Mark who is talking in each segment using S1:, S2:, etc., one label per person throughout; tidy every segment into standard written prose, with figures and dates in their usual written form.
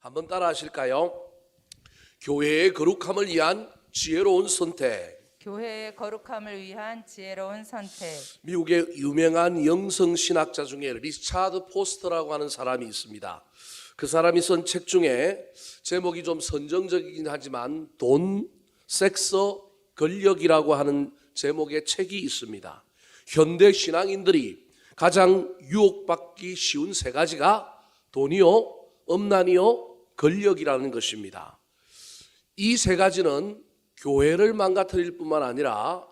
S1: 한번 따라 하실까요? 교회의 거룩함을 위한 지혜로운 선택.
S2: 교회의 거룩함을 위한 지혜로운 선택.
S1: 미국의 유명한 영성신학자 중에 리차드 포스터라고 하는 사람이 있습니다. 그 사람이 쓴 책 중에 제목이 좀 선정적이긴 하지만 돈, 섹스, 권력이라고 하는 제목의 책이 있습니다. 현대 신앙인들이 가장 유혹받기 쉬운 세 가지가 돈이요, 음란이요, 권력이라는 것입니다. 이 세 가지는 교회를 망가뜨릴 뿐만 아니라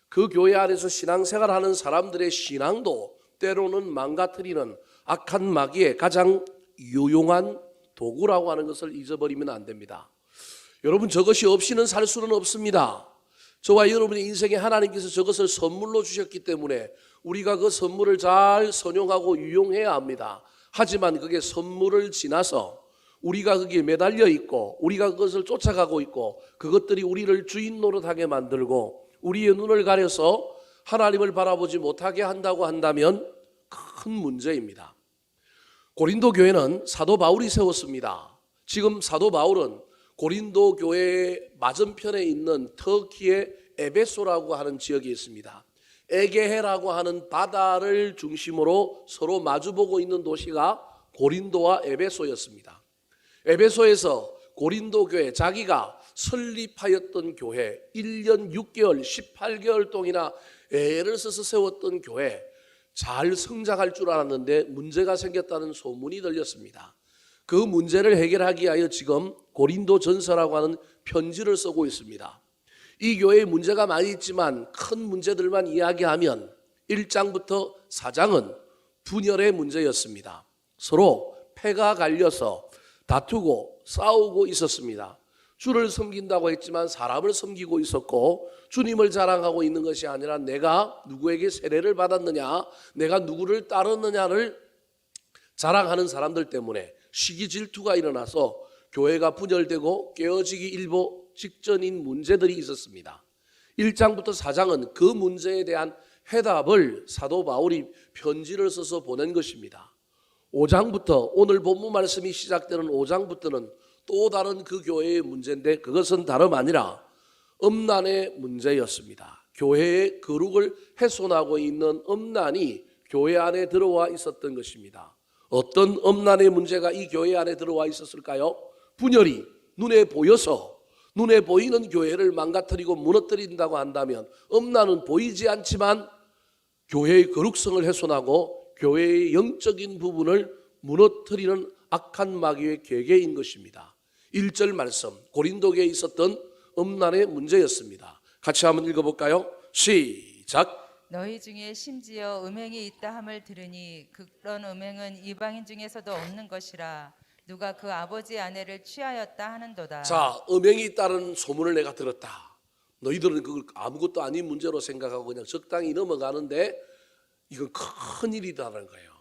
S1: 그 교회 안에서 신앙생활하는 사람들의 신앙도 때로는 망가뜨리는 악한 마귀의 가장 유용한 도구라고 하는 것을 잊어버리면 안 됩니다. 여러분, 저것이 없이는 살 수는 없습니다. 저와 여러분의 인생에 하나님께서 저것을 선물로 주셨기 때문에 우리가 그 선물을 잘 선용하고 유용해야 합니다. 하지만 그게 선물을 지나서 우리가 거기에 매달려 있고 우리가 그것을 쫓아가고 있고 그것들이 우리를 주인 노릇하게 만들고 우리의 눈을 가려서 하나님을 바라보지 못하게 한다고 한다면 큰 문제입니다. 고린도 교회는 사도 바울이 세웠습니다. 지금 사도 바울은 고린도 교회의 맞은편에 있는 터키의 에베소라고 하는 지역이 있습니다. 에게해라고 하는 바다를 중심으로 서로 마주보고 있는 도시가 고린도와 에베소였습니다. 에베소에서 고린도 교회, 자기가 설립하였던 교회, 1년 6개월, 18개월 동안이나 애를 써서 세웠던 교회, 잘 성장할 줄 알았는데 문제가 생겼다는 소문이 들렸습니다. 그 문제를 해결하기 위하여 지금 고린도 전서라고 하는 편지를 쓰고 있습니다. 이 교회에 문제가 많이 있지만 큰 문제들만 이야기하면 1장부터 4장은 분열의 문제였습니다. 서로 패가 갈려서 다투고 싸우고 있었습니다. 주를 섬긴다고 했지만 사람을 섬기고 있었고 주님을 자랑하고 있는 것이 아니라 내가 누구에게 세례를 받았느냐, 내가 누구를 따르느냐를 자랑하는 사람들 때문에 시기 질투가 일어나서 교회가 분열되고 깨어지기 일보 직전인 문제들이 있었습니다. 1장부터 4장은 그 문제에 대한 해답을 사도 바울이 편지를 써서 보낸 것입니다. 5장부터 오늘 본문 말씀이 시작되는 5장부터는 또 다른 그 교회의 문제인데 그것은 다름 아니라 음란의 문제였습니다. 교회의 거룩을 훼손하고 있는 음란이 교회 안에 들어와 있었던 것입니다. 어떤 음란의 문제가 이 교회 안에 들어와 있었을까요? 분열이 눈에 보여서 눈에 보이는 교회를 망가뜨리고 무너뜨린다고 한다면 음란은 보이지 않지만 교회의 거룩성을 훼손하고 교회의 영적인 부분을 무너뜨리는 악한 마귀의 계계인 것입니다. 1절 말씀, 고린도교에 있었던 음란의 문제였습니다. 같이 한번 읽어볼까요? 시작.
S2: 너희 중에 심지어 음행이 있다 함을 들으니 그런 음행은 이방인 중에서도 없는 것이라 누가 그 아버지 아내를 취하였다 하는도다.
S1: 자, 음행이 있다는 소문을 내가 들었다. 너희들은 그걸 아무것도 아닌 문제로 생각하고 그냥 적당히 넘어가는데 이건 큰 일이다라는 거예요.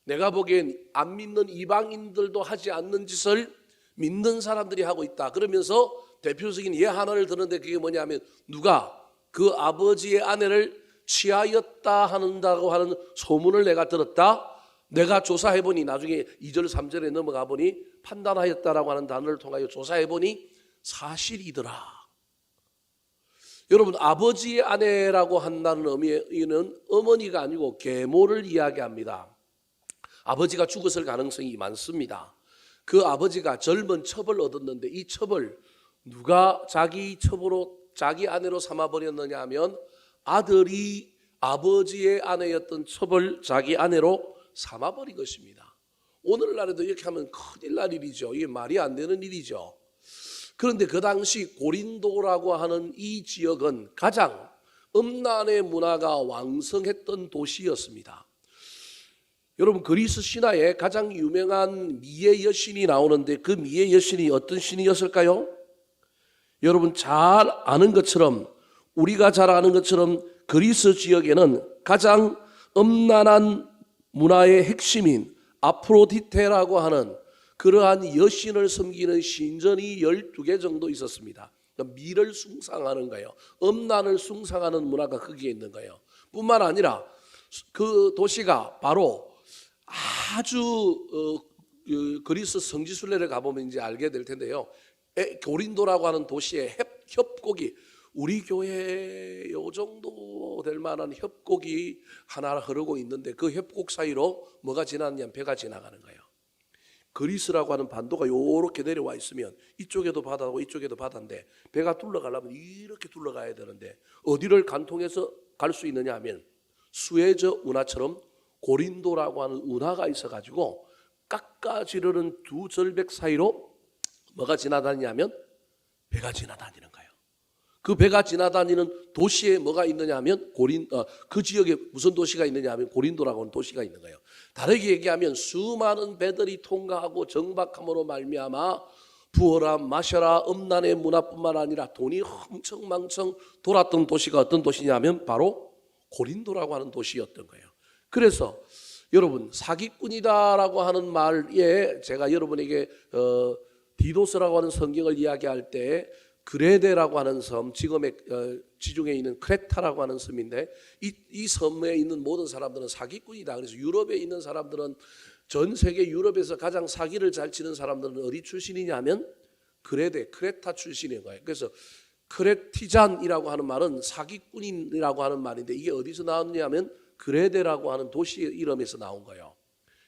S1: 내가 보기엔 안 믿는 이방인들도 하지 않는 짓을 믿는 사람들이 하고 있다. 그러면서 대표적인 예 하나를 드는데 그게 뭐냐면 누가 그 아버지의 아내를 취하였다 한다고 하는 소문을 내가 들었다. 내가 조사해보니 나중에 2절 3절에 넘어가 보니 판단하였다라고 하는 단어를 통하여 조사해보니 사실이더라. 여러분, 아버지의 아내라고 한다는 의미는 어머니가 아니고 계모를 이야기합니다. 아버지가 죽었을 가능성이 많습니다. 그 아버지가 젊은 첩을 얻었는데 이 첩을 누가 자기 첩으로 자기 아내로 삼아버렸느냐 하면 아들이 아버지의 아내였던 첩을 자기 아내로 삼아버린 것입니다. 오늘날에도 이렇게 하면 큰일 날 일이죠. 이게 말이 안 되는 일이죠. 그런데 그 당시 고린도라고 하는 이 지역은 가장 음란의 문화가 왕성했던 도시였습니다. 여러분, 그리스 신화에 가장 유명한 미의 여신이 나오는데 그 미의 여신이 어떤 신이었을까요? 여러분 잘 아는 것처럼 우리가 잘 아는 것처럼 그리스 지역에는 가장 음란한 문화의 핵심인 아프로디테라고 하는 그러한 여신을 섬기는 신전이 12개 정도 있었습니다. 미를 숭상하는 거예요. 음란을 숭상하는 문화가 거기에 있는 거예요. 뿐만 아니라 그 도시가 바로 아주 그리스 성지순례를 가보면 이제 알게 될 텐데요. 고린도라고 하는 도시에 협곡이 우리 교회에 요 정도 될 만한 협곡이 하나 흐르고 있는데 그 협곡 사이로 뭐가 지나냐면 배가 지나가는 거예요. 그리스라고 하는 반도가 요렇게 내려와 있으면 이쪽에도 바다고 이쪽에도 바다인데 배가 둘러가려면 이렇게 둘러가야 되는데 어디를 간통해서 갈 수 있느냐 하면 수에즈 운하처럼 고린도라고 하는 운하가 있어가지고 깎아지르는 두 절벽 사이로 뭐가 지나다니냐면 배가 지나다니는 거예요. 그 배가 지나다니는 도시에 뭐가 있느냐 하면 그 지역에 무슨 도시가 있느냐 하면 고린도라고 하는 도시가 있는 거예요. 다르게 얘기하면 수많은 배들이 통과하고 정박함으로 말미암아 부어라 마셔라 음란의 문화뿐만 아니라 돈이 흥청망청 돌았던 도시가 어떤 도시냐면 바로 고린도라고 하는 도시였던 거예요. 그래서 여러분 사기꾼이다라고 하는 말에 제가 여러분에게 디도스라고 하는 성경을 이야기할 때 그레데라고 하는 섬, 지금의 지중해에 있는 크레타라고 하는 섬인데 이 섬에 있는 모든 사람들은 사기꾼이다. 그래서 유럽에 있는 사람들은 전 세계 유럽에서 가장 사기를 잘 치는 사람들은 어디 출신이냐면 크레타 출신인 거예요. 그래서 크레티잔이라고 하는 말은 사기꾼이라고 하는 말인데 이게 어디서 나왔냐면 그레데라고 하는 도시의 이름에서 나온 거예요.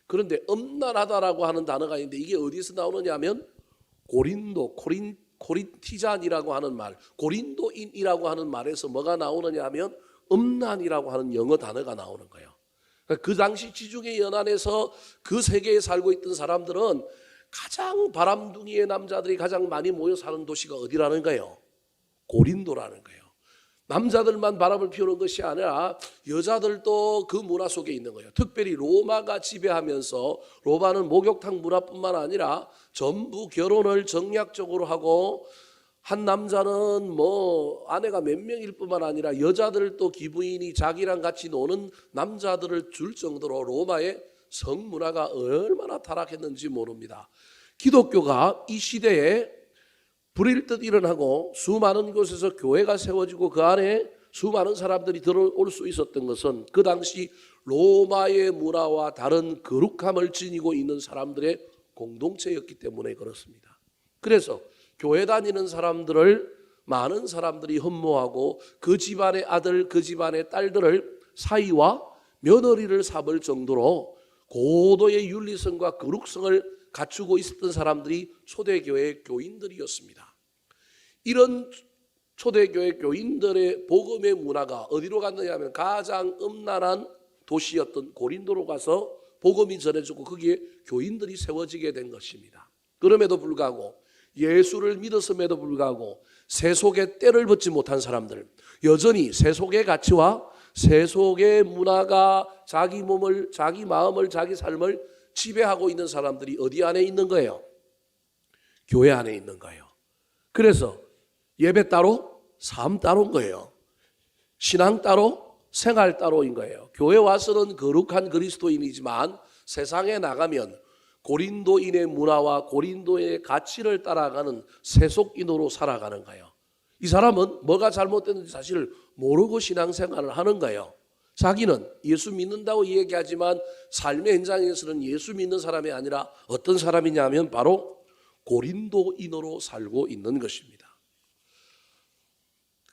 S1: 그런데 음란하다라고 하는 단어가 있는데 이게 어디서 나오느냐 하면 코린티잔이라고 하는 말, 고린도인이라고 하는 말에서 뭐가 나오느냐 하면 음란이라고 하는 영어 단어가 나오는 거예요. 그 당시 지중해 연안에서 그 세계에 살고 있던 사람들은 가장 바람둥이의 남자들이 가장 많이 모여 사는 도시가 어디라는 거예요? 고린도라는 거예요. 남자들만 바람을 피우는 것이 아니라 여자들도 그 문화 속에 있는 거예요. 특별히 로마가 지배하면서 로마는 목욕탕 문화뿐만 아니라 전부 결혼을 정략적으로 하고 한 남자는 뭐 아내가 몇 명일 뿐만 아니라 여자들도 기부인이 자기랑 같이 노는 남자들을 줄 정도로 로마의 성문화가 얼마나 타락했는지 모릅니다. 기독교가 이 시대에 불일 듯 일어나고 수많은 곳에서 교회가 세워지고 그 안에 수많은 사람들이 들어올 수 있었던 것은 그 당시 로마의 문화와 다른 거룩함을 지니고 있는 사람들의 공동체였기 때문에 그렇습니다. 그래서 교회 다니는 사람들을 많은 사람들이 흠모하고 그 집안의 아들, 그 집안의 딸들을 사위와 며느리를 삼을 정도로 고도의 윤리성과 거룩성을 갖추고 있었던 사람들이 초대교회 교인들이었습니다. 이런 초대교회 교인들의 복음의 문화가 어디로 갔느냐 하면 가장 음란한 도시였던 고린도로 가서 복음이 전해지고 거기에 교인들이 세워지게 된 것입니다. 그럼에도 불구하고 예수를 믿었음에도 불구하고 세속의 때를 벗지 못한 사람들, 여전히 세속의 가치와 세속의 문화가 자기 몸을, 자기 마음을, 자기 삶을 지배하고 있는 사람들이 어디 안에 있는 거예요? 교회 안에 있는 거예요. 그래서 예배 따로, 삶 따로인 거예요. 신앙 따로, 생활 따로인 거예요. 교회 와서는 거룩한 그리스도인이지만 세상에 나가면 고린도인의 문화와 고린도의 가치를 따라가는 세속인으로 살아가는 거예요. 이 사람은 뭐가 잘못됐는지 사실 모르고 신앙생활을 하는 거예요. 자기는 예수 믿는다고 얘기하지만 삶의 현장에서는 예수 믿는 사람이 아니라 어떤 사람이냐면 바로 고린도인으로 살고 있는 것입니다.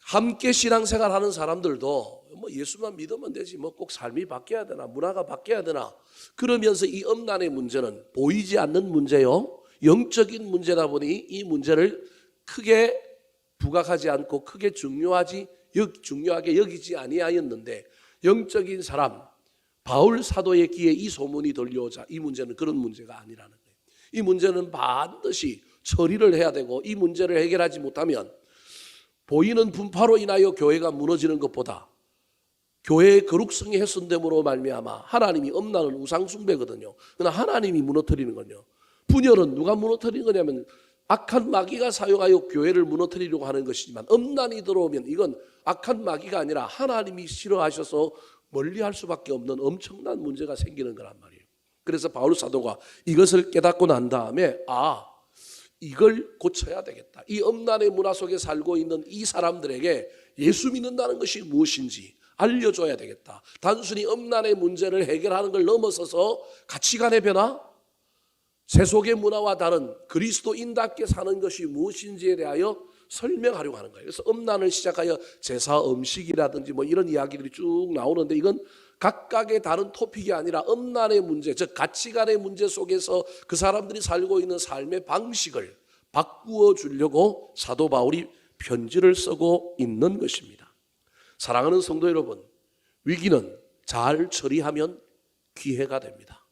S1: 함께 신앙생활하는 사람들도 뭐 예수만 믿으면 되지 뭐 꼭 삶이 바뀌어야 되나 문화가 바뀌어야 되나 그러면서 이 음란의 문제는 보이지 않는 문제요 영적인 문제다 보니 이 문제를 크게 부각하지 않고 크게 중요하게 여기지 아니하였는데 영적인 사람 바울 사도의 귀에 이 소문이 들려오자 이 문제는 그런 문제가 아니라는 거예요. 이 문제는 반드시 처리를 해야 되고 이 문제를 해결하지 못하면 보이는 분파로 인하여 교회가 무너지는 것보다 교회의 거룩성이 훼손됨으로 말미암아 하나님이 음란은 우상숭배거든요. 그러나 하나님이 무너뜨리는 건요. 분열은 누가 무너뜨리는 거냐면 악한 마귀가 사용하여 교회를 무너뜨리려고 하는 것이지만 음란이 들어오면 이건 악한 마귀가 아니라 하나님이 싫어하셔서 멀리할 수밖에 없는 엄청난 문제가 생기는 거란 말이에요. 그래서 바울 사도가 이것을 깨닫고 난 다음에 이걸 고쳐야 되겠다. 이 음란의 문화 속에 살고 있는 이 사람들에게 예수 믿는다는 것이 무엇인지 알려줘야 되겠다. 단순히 음란의 문제를 해결하는 걸 넘어서서 가치관의 변화, 세속의 문화와 다른 그리스도인답게 사는 것이 무엇인지에 대하여 설명하려고 하는 거예요. 그래서 음란을 시작하여 제사 음식이라든지 뭐 이런 이야기들이 쭉 나오는데 이건 각각의 다른 토픽이 아니라 음란의 문제, 즉 가치관의 문제 속에서 그 사람들이 살고 있는 삶의 방식을 바꾸어 주려고 사도 바울이 편지를 쓰고 있는 것입니다. 사랑하는 성도 여러분, 위기는 잘 처리하면 기회가 됩니다.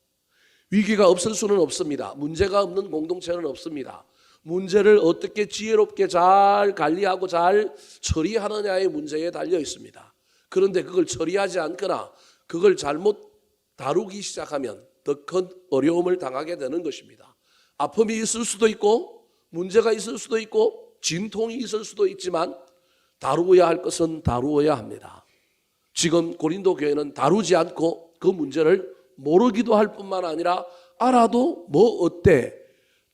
S1: 위기가 없을 수는 없습니다. 문제가 없는 공동체는 없습니다. 문제를 어떻게 지혜롭게 잘 관리하고 잘 처리하느냐의 문제에 달려 있습니다. 그런데 그걸 처리하지 않거나 그걸 잘못 다루기 시작하면 더 큰 어려움을 당하게 되는 것입니다. 아픔이 있을 수도 있고 문제가 있을 수도 있고 진통이 있을 수도 있지만 다루어야 할 것은 다루어야 합니다. 지금 고린도 교회는 다루지 않고 그 문제를 모르기도 할 뿐만 아니라 알아도 뭐 어때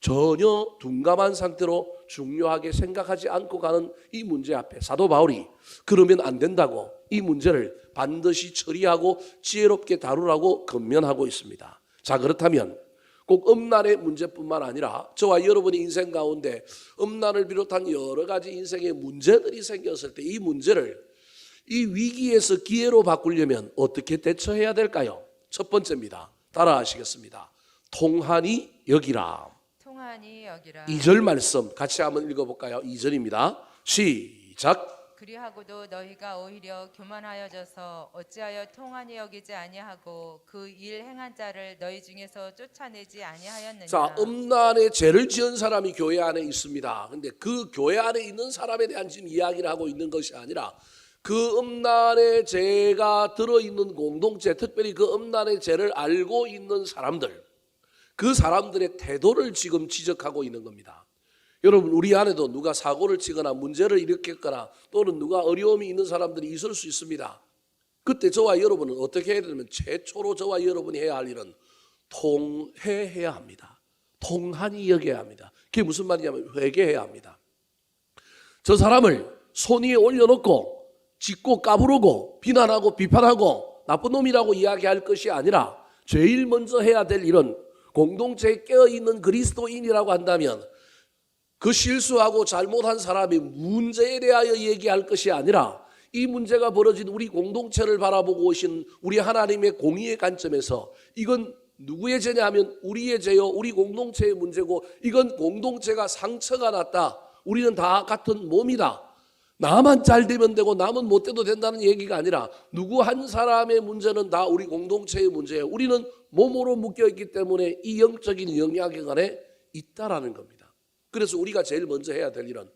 S1: 전혀 둔감한 상태로 중요하게 생각하지 않고 가는 이 문제 앞에 사도 바울이 그러면 안 된다고 이 문제를 반드시 처리하고 지혜롭게 다루라고 권면하고 있습니다. 자, 그렇다면 꼭 음란의 문제뿐만 아니라 저와 여러분의 인생 가운데 음란을 비롯한 여러 가지 인생의 문제들이 생겼을 때 이 문제를 이 위기에서 기회로 바꾸려면 어떻게 대처해야 될까요? 첫 번째입니다. 따라하시겠습니다. 통한이 여기라.
S2: 통한이 여기라.
S1: 2절 말씀 같이 한번 읽어볼까요? 2절입니다. 시작.
S2: 그리하고도 너희가 오히려 교만하여져서 어찌하여 통한이 여기지 아니하고 그 일 행한 자를 너희 중에서 쫓아내지 아니하였느냐.
S1: 자, 음란의 죄를 지은 사람이 교회 안에 있습니다. 근데 그 교회 안에 있는 사람에 대한 지금 이야기를 하고 있는 것이 아니라 그 음란의 죄가 들어있는 공동체, 특별히 그 음란의 죄를 알고 있는 사람들, 그 사람들의 태도를 지금 지적하고 있는 겁니다. 여러분, 우리 안에도 누가 사고를 치거나 문제를 일으켰거나 또는 누가 어려움이 있는 사람들이 있을 수 있습니다. 그때 저와 여러분은 어떻게 해야 되냐면 최초로 저와 여러분이 해야 할 일은 통회해야 합니다. 통한이 여겨야 합니다. 그게 무슨 말이냐면 회개해야 합니다. 저 사람을 손 위에 올려놓고 짓고 까부르고 비난하고 비판하고 나쁜 놈이라고 이야기할 것이 아니라 제일 먼저 해야 될 일은 공동체에 깨어있는 그리스도인이라고 한다면 그 실수하고 잘못한 사람의 문제에 대하여 얘기할 것이 아니라 이 문제가 벌어진 우리 공동체를 바라보고 오신 우리 하나님의 공의의 관점에서 이건 누구의 죄냐 하면 우리의 죄요, 우리 공동체의 문제고 이건 공동체가 상처가 났다. 우리는 다 같은 몸이다. 나만 잘 되면 되고 남은 못 돼도 된다는 얘기가 아니라 누구 한 사람의 문제는 다 우리 공동체의 문제예요. 우리는 몸으로 묶여있기 때문에 이 영적인 영향력 안에 있다라는 겁니다. 그래서 우리가 제일 먼저 해야 될 일은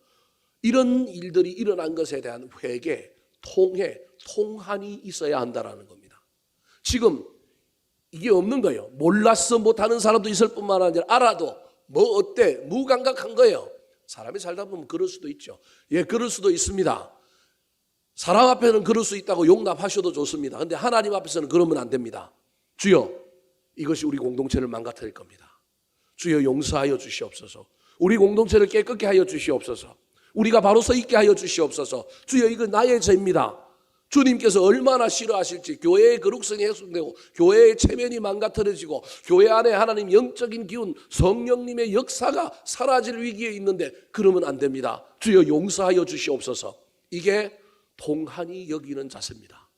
S1: 이런 일들이 일어난 것에 대한 회개, 통회, 통한이 있어야 한다라는 겁니다. 지금 이게 없는 거예요. 몰라서 못하는 사람도 있을 뿐만 아니라 알아도 뭐 어때 무감각한 거예요. 사람이 살다 보면 그럴 수도 있죠. 예, 그럴 수도 있습니다. 사람 앞에는 그럴 수 있다고 용납하셔도 좋습니다. 그런데 하나님 앞에서는 그러면 안 됩니다. 주여, 이것이 우리 공동체를 망가뜨릴 겁니다. 주여, 용서하여 주시옵소서. 우리 공동체를 깨끗게 하여 주시옵소서. 우리가 바로 서 있게 하여 주시옵소서. 주여, 이거 나의 죄입니다. 주님께서 얼마나 싫어하실지 교회의 거룩성이 훼손되고 교회의 체면이 망가뜨려지고 교회 안에 하나님 영적인 기운 성령님의 역사가 사라질 위기에 있는데 그러면 안 됩니다. 주여, 용서하여 주시옵소서. 이게 통한이 여기는 자세입니다.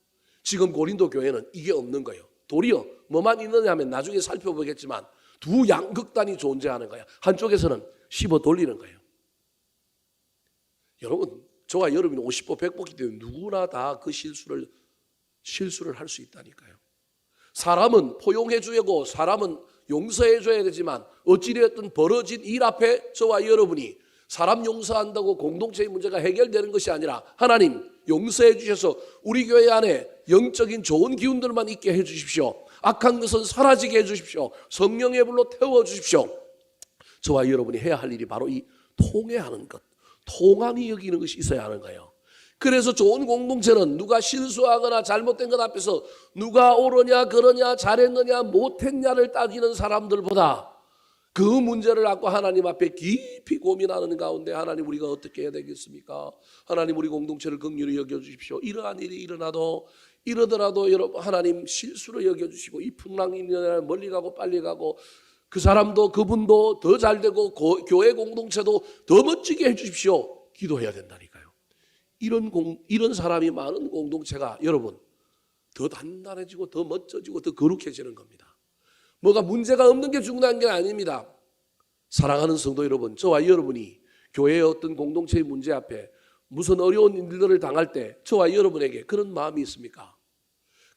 S1: 지금 고린도 교회는 이게 없는 거예요. 도리어 뭐만 있느냐 하면 나중에 살펴보겠지만 두 양극단이 존재하는 거예요. 한쪽에서는 씹어 돌리는 거예요. 여러분, 저와 여러분이 50보 100보기 때문에 누구나 다 그 실수를 할 수 있다니까요. 사람은 포용해 주고 사람은 용서해 줘야 되지만 어찌되었든 벌어진 일 앞에 저와 여러분이 사람 용서한다고 공동체의 문제가 해결되는 것이 아니라 하나님 용서해 주셔서 우리 교회 안에 영적인 좋은 기운들만 있게 해 주십시오. 악한 것은 사라지게 해 주십시오. 성령의 불로 태워 주십시오. 저와 여러분이 해야 할 일이 바로 이 통회하는 것, 통한이 여기는 것이 있어야 하는 거예요. 그래서 좋은 공동체는 누가 실수하거나 잘못된 것 앞에서 누가 옳으냐 그러냐 잘했느냐 못했냐를 따지는 사람들보다 그 문제를 갖고 하나님 앞에 깊이 고민하는 가운데 하나님 우리가 어떻게 해야 되겠습니까? 하나님 우리 공동체를 긍휼히 여겨주십시오. 이러한 일이 이러더라도 여러분 하나님 실수를 여겨주시고 이 풍랑이 일어나면 멀리 가고 빨리 가고 그 사람도 그분도 더 잘되고 교회 공동체도 더 멋지게 해주십시오. 기도해야 된다니까요. 이런 사람이 많은 공동체가 여러분 더 단단해지고 더 멋져지고 더 거룩해지는 겁니다. 뭐가 문제가 없는 게 중요한 게 아닙니다. 사랑하는 성도 여러분, 저와 여러분이 교회의 어떤 공동체의 문제 앞에 무슨 어려운 일들을 당할 때 저와 여러분에게 그런 마음이 있습니까?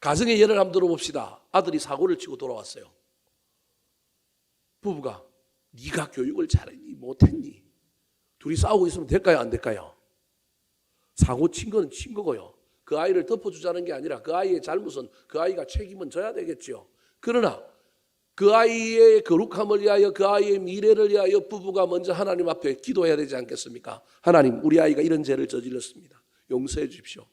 S1: 가정의 예를 한번 들어봅시다. 아들이 사고를 치고 돌아왔어요. 부부가 네가 교육을 잘했니 못했니? 둘이 싸우고 있으면 될까요 안 될까요? 사고 친 거는 친 거고요. 그 아이를 덮어주자는 게 아니라 그 아이의 잘못은 그 아이가 책임은 져야 되겠죠. 그러나 그 아이의 거룩함을 위하여 그 아이의 미래를 위하여 부부가 먼저 하나님 앞에 기도해야 되지 않겠습니까? 하나님, 우리 아이가 이런 죄를 저질렀습니다. 용서해 주십시오.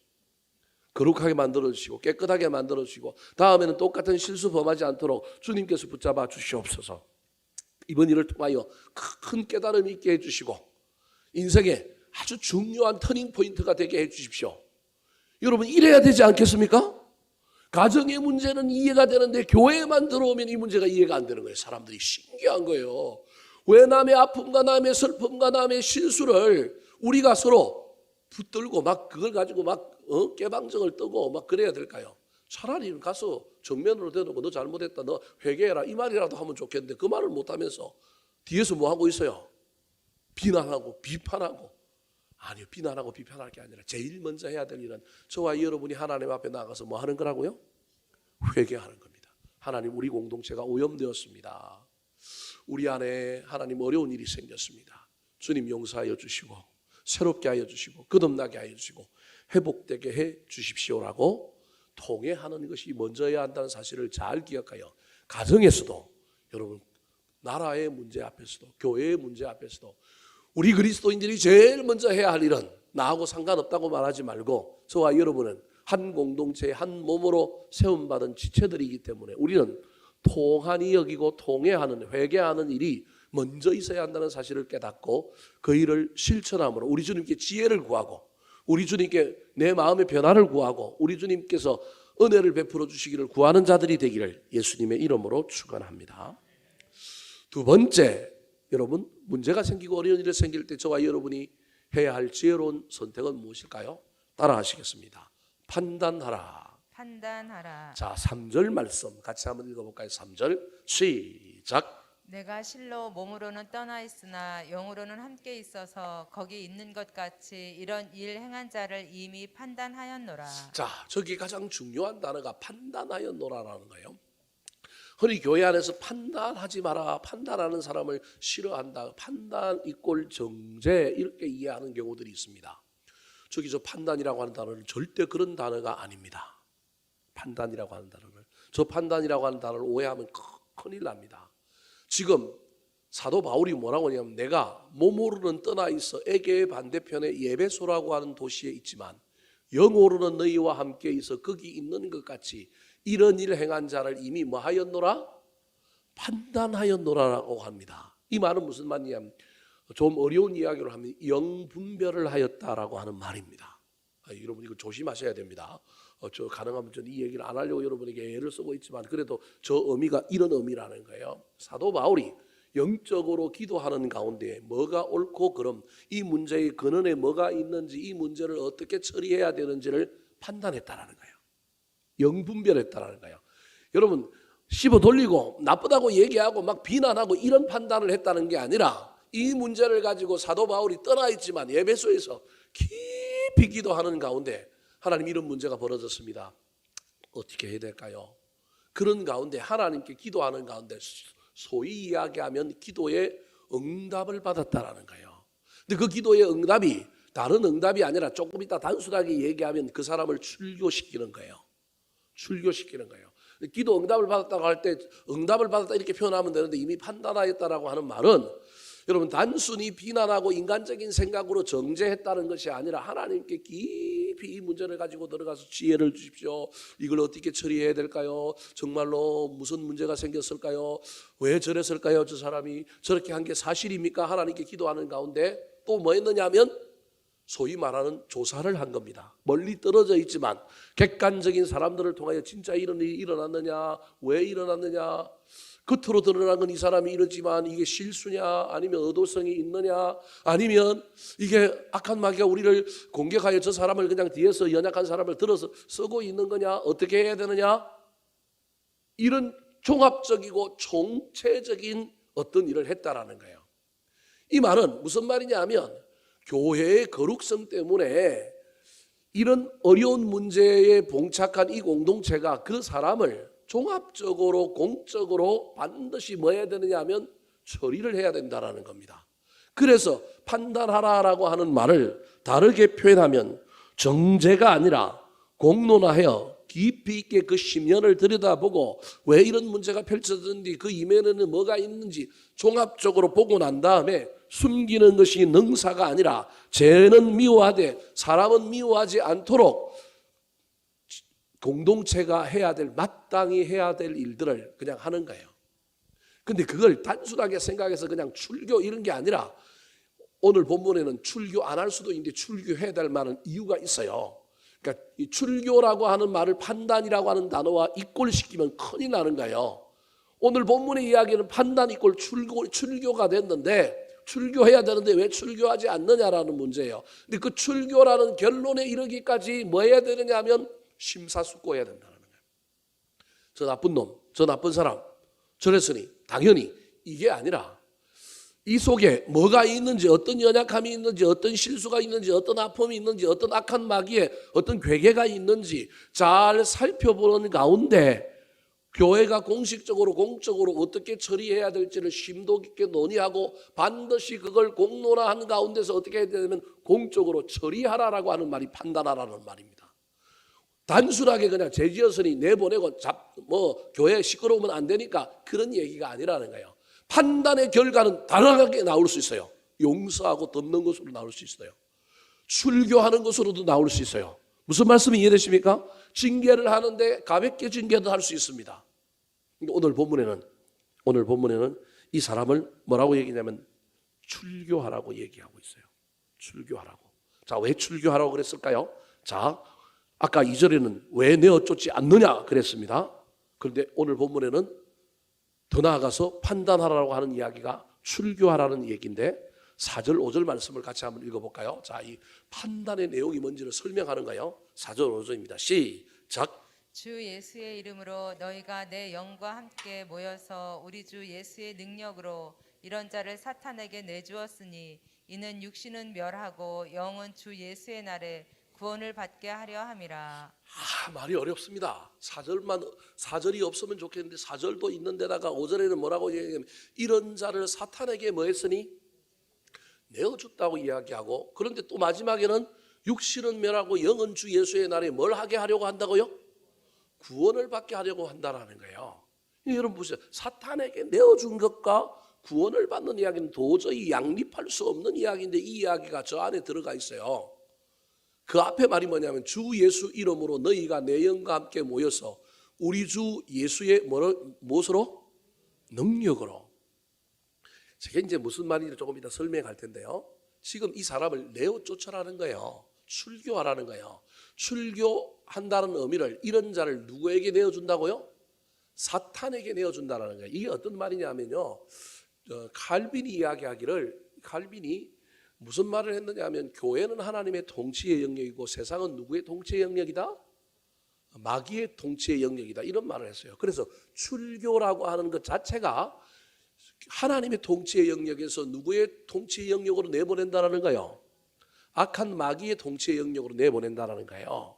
S1: 거룩하게 만들어 주시고 깨끗하게 만들어 주시고 다음에는 똑같은 실수 범하지 않도록 주님께서 붙잡아 주시옵소서. 이번 일을 통하여 큰 깨달음이 있게 해주시고 인생에 아주 중요한 터닝 포인트가 되게 해주십시오. 여러분 이래야 되지 않겠습니까? 가정의 문제는 이해가 되는데 교회에만 들어오면 이 문제가 이해가 안 되는 거예요. 사람들이 신기한 거예요. 왜 남의 아픔과 남의 슬픔과 남의 실수를 우리가 서로 붙들고 막 그걸 가지고 막 깨방정을 뜨고 막 그래야 될까요? 차라리 가서 정면으로 대놓고 너 잘못했다, 너 회개해라 이 말이라도 하면 좋겠는데 그 말을 못하면서 뒤에서 뭐 하고 있어요? 비난하고 비판하고. 아니요, 비난하고 비판할 게 아니라 제일 먼저 해야 될 일은 저와 여러분이 하나님 앞에 나가서 뭐 하는 거라고요? 회개하는 겁니다. 하나님, 우리 공동체가 오염되었습니다. 우리 안에 하나님 어려운 일이 생겼습니다. 주님 용서하여 주시고 새롭게 하여 주시고 거듭나게 하여 주시고 회복되게 해 주십시오라고 통회하는 것이 먼저여야 한다는 사실을 잘 기억하여 가정에서도 여러분 나라의 문제 앞에서도 교회의 문제 앞에서도 우리 그리스도인들이 제일 먼저 해야 할 일은 나하고 상관없다고 말하지 말고 저와 여러분은 한 공동체의 한 몸으로 세움받은 지체들이기 때문에 우리는 통한이 여기고 통회하는 회개하는 일이 먼저 있어야 한다는 사실을 깨닫고 그 일을 실천함으로 우리 주님께 지혜를 구하고 우리 주님께 내 마음의 변화를 구하고 우리 주님께서 은혜를 베풀어 주시기를 구하는 자들이 되기를 예수님의 이름으로 축원합니다. 두 번째, 여러분 문제가 생기고 어려운 일이 생길 때 저와 여러분이 해야 할 지혜로운 선택은 무엇일까요? 따라 하시겠습니다. 판단하라.
S2: 판단하라.
S1: 자, 3절 말씀 같이 한번 읽어볼까요? 3절 시작.
S2: 내가 실로 몸으로는 떠나 있으나 영으로는 함께 있어서 거기 있는 것 같이 이런 일 행한 자를 이미 판단하였노라.
S1: 자, 저기 가장 중요한 단어가 판단하였노라라는 거예요. 흔히 교회 안에서 판단하지 마라, 판단하는 사람을 싫어한다, 판단 이꼴 정죄 이렇게 이해하는 경우들이 있습니다. 저기 저 판단이라고 하는 단어는 절대 그런 단어가 아닙니다. 판단이라고 하는 단어를 저 판단이라고 하는 단어를 오해하면 큰일 납니다. 지금 사도 바울이 뭐라고 하냐면 내가 몸으로는 떠나 있어 에게의 반대편에 예배소라고 하는 도시에 있지만 영으로는 너희와 함께 있어 거기 있는 것 같이 이런 일을 행한 자를 이미 뭐 하였노라? 판단하였노라라고 합니다. 이 말은 무슨 말이냐면 좀 어려운 이야기로 하면 영분별을 하였다라고 하는 말입니다. 여러분 이거 조심하셔야 됩니다. 저 가능하면 저는 이 얘기를 안 하려고 여러분에게 애를 쓰고 있지만 그래도 저 의미가 이런 의미라는 거예요. 사도 바울이 영적으로 기도하는 가운데 뭐가 옳고 그름 이 문제의 근원에 뭐가 있는지 이 문제를 어떻게 처리해야 되는지를 판단했다라는 거예요. 영분별했다라는 거예요. 여러분 씹어 돌리고 나쁘다고 얘기하고 막 비난하고 이런 판단을 했다는 게 아니라 이 문제를 가지고 사도 바울이 떠나 있지만 에베소에서 깊이 기도하는 가운데 하나님 이런 문제가 벌어졌습니다. 어떻게 해야 될까요? 그런 가운데 하나님께 기도하는 가운데 소위 이야기하면 기도의 응답을 받았다라는 거예요. 근데 그 기도의 응답이 다른 응답이 아니라 조금 이따 단순하게 얘기하면 그 사람을 출교시키는 거예요. 출교시키는 거예요. 기도 응답을 받았다고 할 때 응답을 받았다 이렇게 표현하면 되는데 이미 판단하였다라고 하는 말은 여러분 단순히 비난하고 인간적인 생각으로 정죄했다는 것이 아니라 하나님께 깊이 이 문제를 가지고 들어가서 지혜를 주십시오. 이걸 어떻게 처리해야 될까요? 정말로 무슨 문제가 생겼을까요? 왜 저랬을까요? 저 사람이 저렇게 한 게 사실입니까? 하나님께 기도하는 가운데 또 뭐 했느냐 하면 소위 말하는 조사를 한 겁니다. 멀리 떨어져 있지만 객관적인 사람들을 통하여 진짜 이런 일이 일어났느냐, 왜 일어났느냐, 겉으로 드러난 건 이 사람이 이러지만 이게 실수냐, 아니면 의도성이 있느냐, 아니면 이게 악한 마귀가 우리를 공격하여 저 사람을 그냥 뒤에서 연약한 사람을 들어서 쓰고 있는 거냐, 어떻게 해야 되느냐, 이런 종합적이고 총체적인 어떤 일을 했다라는 거예요. 이 말은 무슨 말이냐 하면 교회의 거룩성 때문에 이런 어려운 문제에 봉착한 이 공동체가 그 사람을 종합적으로 공적으로 반드시 뭐 해야 되느냐 하면 처리를 해야 된다라는 겁니다. 그래서 판단하라라고 하는 말을 다르게 표현하면 정죄가 아니라 공론화하여 깊이 있게 그 심연을 들여다보고 왜 이런 문제가 펼쳐졌는지 그 이면에는 뭐가 있는지 종합적으로 보고 난 다음에 숨기는 것이 능사가 아니라 죄는 미워하되 사람은 미워하지 않도록 공동체가 해야 될, 마땅히 해야 될 일들을 그냥 하는 거예요. 근데 그걸 단순하게 생각해서 그냥 출교 이런 게 아니라 오늘 본문에는 출교 안 할 수도 있는데 출교해야 될 만한 이유가 있어요. 그러니까 이 출교라고 하는 말을 판단이라고 하는 단어와 이꼴시키면 큰일 나는 거예요. 오늘 본문의 이야기는 판단 이꼴 출교가 됐는데 출교해야 되는데 왜 출교하지 않느냐라는 문제예요. 근데 그 출교라는 결론에 이르기까지 뭐 해야 되느냐 하면 심사숙고해야 된다는 거예요. 저 나쁜 놈, 저 나쁜 사람 저랬으니 당연히 이게 아니라 이 속에 뭐가 있는지, 어떤 연약함이 있는지, 어떤 실수가 있는지, 어떤 아픔이 있는지, 어떤 악한 마귀의 어떤 괴계가 있는지 잘 살펴보는 가운데 교회가 공식적으로 공적으로 어떻게 처리해야 될지를 심도 깊게 논의하고 반드시 그걸 공론화한 가운데서 어떻게 해야 되냐면 공적으로 처리하라라고 하는 말이 판단하라는 말입니다. 단순하게 그냥 죄지었으니 내보내고 교회 시끄러우면 안 되니까 그런 얘기가 아니라는 거예요. 판단의 결과는 다양하게 나올 수 있어요. 용서하고 덮는 것으로 나올 수 있어요. 출교하는 것으로도 나올 수 있어요. 무슨 말씀이 이해되십니까? 징계를 하는데 가볍게 징계도 할 수 있습니다. 오늘 본문에는 이 사람을 뭐라고 얘기냐면 출교하라고 얘기하고 있어요. 출교하라고. 자, 왜 출교하라고 그랬을까요? 자, 아까 2절에는 왜 내어 쫓지 않느냐 그랬습니다. 그런데 오늘 본문에는 더 나아가서 판단하라고 하는 이야기가 출교하라는 얘기인데 4절 5절 말씀을 같이 한번 읽어볼까요? 자, 이 판단의 내용이 뭔지를 설명하는 거예요. 4절 5절입니다. 시작.
S2: 주 예수의 이름으로 너희가 내 영과 함께 모여서 우리 주 예수의 능력으로 이런 자를 사탄에게 내주었으니 이는 육신은 멸하고 영은 주 예수의 날에 구원을 받게 하려 함이라.
S1: 말이 어렵습니다. 4절이 없으면 좋겠는데 4절도 있는 데다가 5절에는 뭐라고 얘기하냐면 이런 자를 사탄에게 뭐 했으니 내어줬다고 이야기하고, 그런데 또 마지막에는 육신은 멸하고 영은 주 예수의 날에 뭘 하게 하려고 한다고요? 구원을 받게 하려고 한다라는 거예요. 여러분 보세요. 사탄에게 내어준 것과 구원을 받는 이야기는 도저히 양립할 수 없는 이야기인데 이 이야기가 저 안에 들어가 있어요. 그 앞에 말이 뭐냐면 주 예수 이름으로 너희가 내 영과 함께 모여서 우리 주 예수의 무엇으로? 능력으로. 제가 이제 무슨 말인지 조금 이따 설명할 텐데요. 지금 이 사람을 내어 쫓아라는 거예요. 출교하라는 거예요. 출교한다는 의미를 이런 자를 누구에게 내어준다고요? 사탄에게 내어준다는 거예요. 이게 어떤 말이냐면요. 칼빈이 이야기하기를, 칼빈이 무슨 말을 했느냐 하면 교회는 하나님의 통치의 영역이고 세상은 누구의 통치의 영역이다? 마귀의 통치의 영역이다. 이런 말을 했어요. 그래서 출교라고 하는 것 자체가 하나님의 통치의 영역에서 누구의 통치의 영역으로 내보낸다는 거예요. 악한 마귀의 통치의 영역으로 내보낸다는 거예요.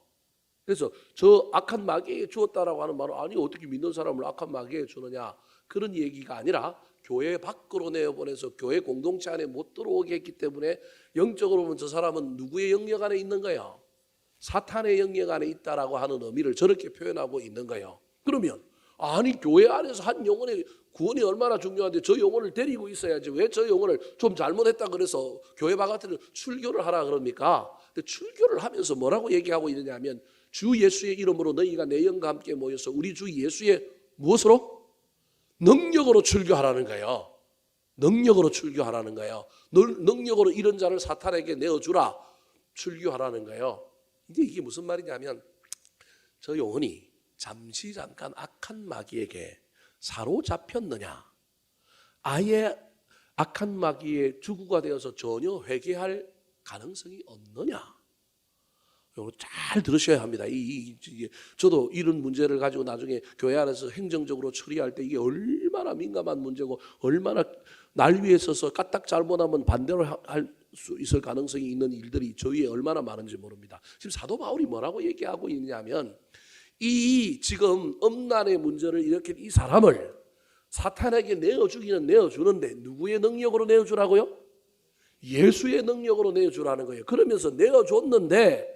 S1: 그래서 저 악한 마귀에게 주었다라고 하는 말은 아니 어떻게 믿는 사람을 악한 마귀에게 주느냐 그런 얘기가 아니라 교회 밖으로 내어보내서 교회 공동체 안에 못 들어오게 했기 때문에 영적으로 보면 저 사람은 누구의 영역 안에 있는 거예요? 사탄의 영역 안에 있다라고 하는 의미를 저렇게 표현하고 있는 거예요. 그러면 아니 교회 안에서 한 영혼의 구원이 얼마나 중요한데 저 영혼을 데리고 있어야지 왜 저 영혼을 좀 잘못했다 그래서 교회 바깥으로 출교를 하라 그럽니까? 근데 출교를 하면서 뭐라고 얘기하고 있느냐 하면 주 예수의 이름으로 너희가 내 영과 함께 모여서 우리 주 예수의 무엇으로? 능력으로 출교하라는 거예요. 능력으로 출교하라는 거예요. 능력으로 이런 자를 사탄에게 내어주라. 출교하라는 거예요. 이제 이게 무슨 말이냐면 저 영혼이 잠시 잠깐 악한 마귀에게 사로잡혔느냐, 아예 악한 마귀의 주구가 되어서 전혀 회개할 가능성이 없느냐. 이거 잘 들으셔야 합니다. 저도 이런 문제를 가지고 나중에 교회 안에서 행정적으로 처리할 때 이게 얼마나 민감한 문제고 얼마나 날 위에 서서 까딱 잘못하면 반대로 할 수 있을 가능성이 있는 일들이 저희에 얼마나 많은지 모릅니다. 지금 사도 바울이 뭐라고 얘기하고 있냐면 이 지금 음란의 문제를 일으킨 이 사람을 사탄에게 내어주기는 내어주는데 누구의 능력으로 내어주라고요? 예수의 능력으로 내어주라는 거예요. 그러면서 내어줬는데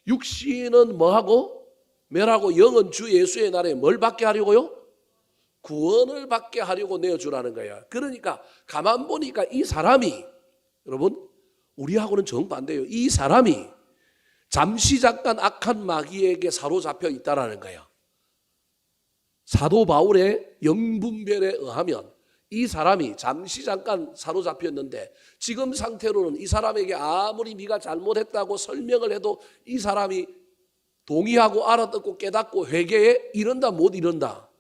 S1: 육신은 뭐하고 멸하고 영은 주 예수의 날에 뭘 받게 하려고요? 구원을 받게 하려고 내어주라는 거예요. 그러니까 가만 보니까 이 사람이, 여러분 우리하고는 정반대예요. 이 사람이 잠시 잠깐 악한 마귀에게 사로잡혀 있다라는 거예요. 사도 바울의 영분별에 의하면 이 사람이 잠시 잠깐 사로잡혔는데 지금 상태로는 이 사람에게 아무리 네가 잘못했다고 설명을 해도 이 사람이 동의하고 알아듣고 깨닫고 회개에 이른다 못 이른다?